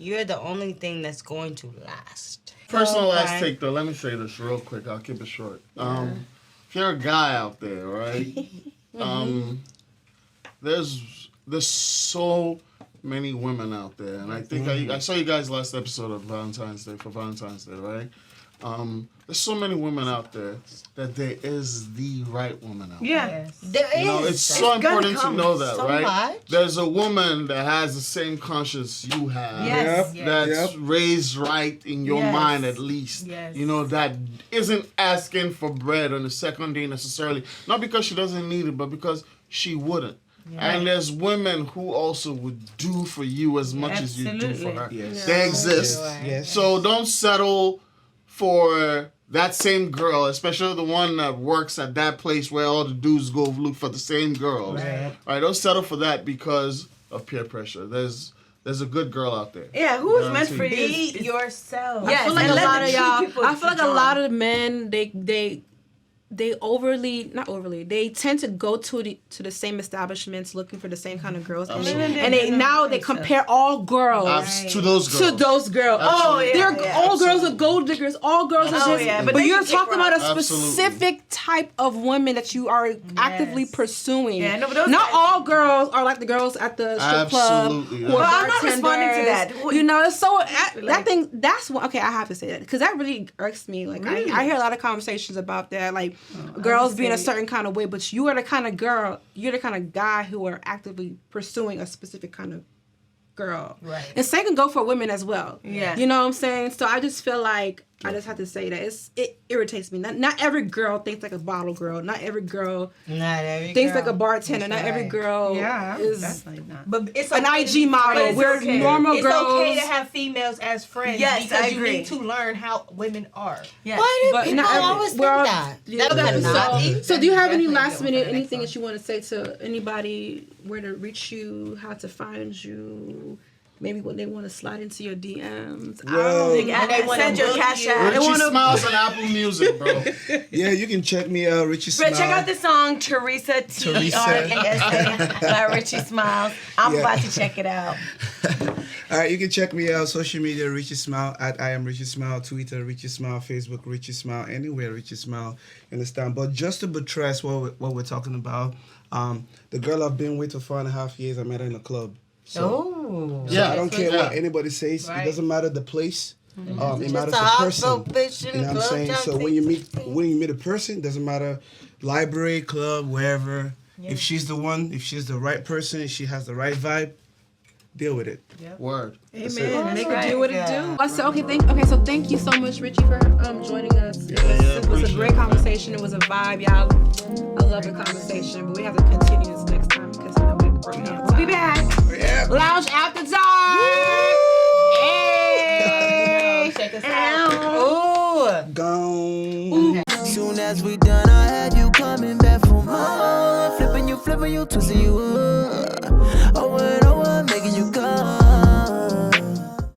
you're the only thing that's going to last. Personalized take though. Let me say this real quick. I'll keep it short. If you're a guy out there, right? There's so many women out there, and I think I saw you guys last episode of Valentine's Day, right? There's so many women out there that there is the right woman out there. Yes. There is. You know, it's so important to know that, so right? much. There's a woman that has the same conscience you have. Yes. That's raised right in your mind, at least. Yes. You know, that isn't asking for bread on the second day necessarily. Not because she doesn't need it, but because she wouldn't. Yeah. And there's women who also would do for you as much as you do for her. Yes. They exist. Yes. So don't settle for that same girl, especially the one that works at that place where all the dudes go look for the same girls. Right. All right, don't settle for that because of peer pressure. There's a good girl out there. Yeah, who's meant for you? Be yourself. Yes, I feel like and a let lot the of true y'all. people I feel like a join. lot of men they they tend to go to the same establishments looking for the same kind of girls, and they compare all girls To those girls. to those girls. Absolutely. Oh, they're all girls are gold diggers. All girls are just. yeah, but but you're they can talking kick about a rocks. specific type of women that you are actively pursuing. Yeah, no, but those not guys- all girls are like the girls at the strip club. Absolutely. Who are Well, I'm not responding to bartenders. that. You know, so that thing. That's what. Okay, I have to say that because that really irks me. Like I hear a lot of conversations about that. Like girls being a certain kind of way, but you are the kind of girl, you're the kind of guy who are actively pursuing a specific kind of girl. Right. And same can go for women as well. Yeah. You know what I'm saying? So I just feel like I just have to say that it irritates me. Not every girl thinks like a bottle girl. Not every girl thinks like a bartender. Not every girl is Definitely not. But it's an okay to be IG model. friends. We're Okay. normal it's girls. okay to have females as friends. Yes, because I you agree. need to learn how women are. Yeah. Why do But people not every- always think we're all- that? Yeah. That cannot be. So do you have any Definitely last go minute for the next anything one. that you want to say to anybody, where to reach you, how to find you, maybe when they want to slide into your DMs? Well, Send your cash out. Richie Smiles on Apple Music, bro. yeah, you can check me out, Richie Smile. But check out the song Teresa Teresa by Richie Smiles. I'm about to check it out. All right, you can check me out social media, Richie Smile, at I am Richie Smile, Twitter, Richie Smile, Facebook, Richie Smile, anywhere, Richie Smile, you understand? But just to buttress what we're talking about, the girl I've been with for 4.5 years, I met her in a club. So, so I don't care what anybody says. It doesn't matter the place. It matters the person. You know what I'm saying? So when you meet a person, doesn't matter library, club, wherever. If she's the one, if she's the right person, if she has the right vibe, deal with it. Word. Amen. Make it do what it do. So so thank you so much, Richie, for joining us. It was a great conversation. It was a vibe, y'all. I love the conversation, but we have to continue this next time because we'll be back. Lounge After Dark. Hey. Check us out. Ooh. Gone. Soon as we done, I had you coming back for more. Flipping you, twisting you.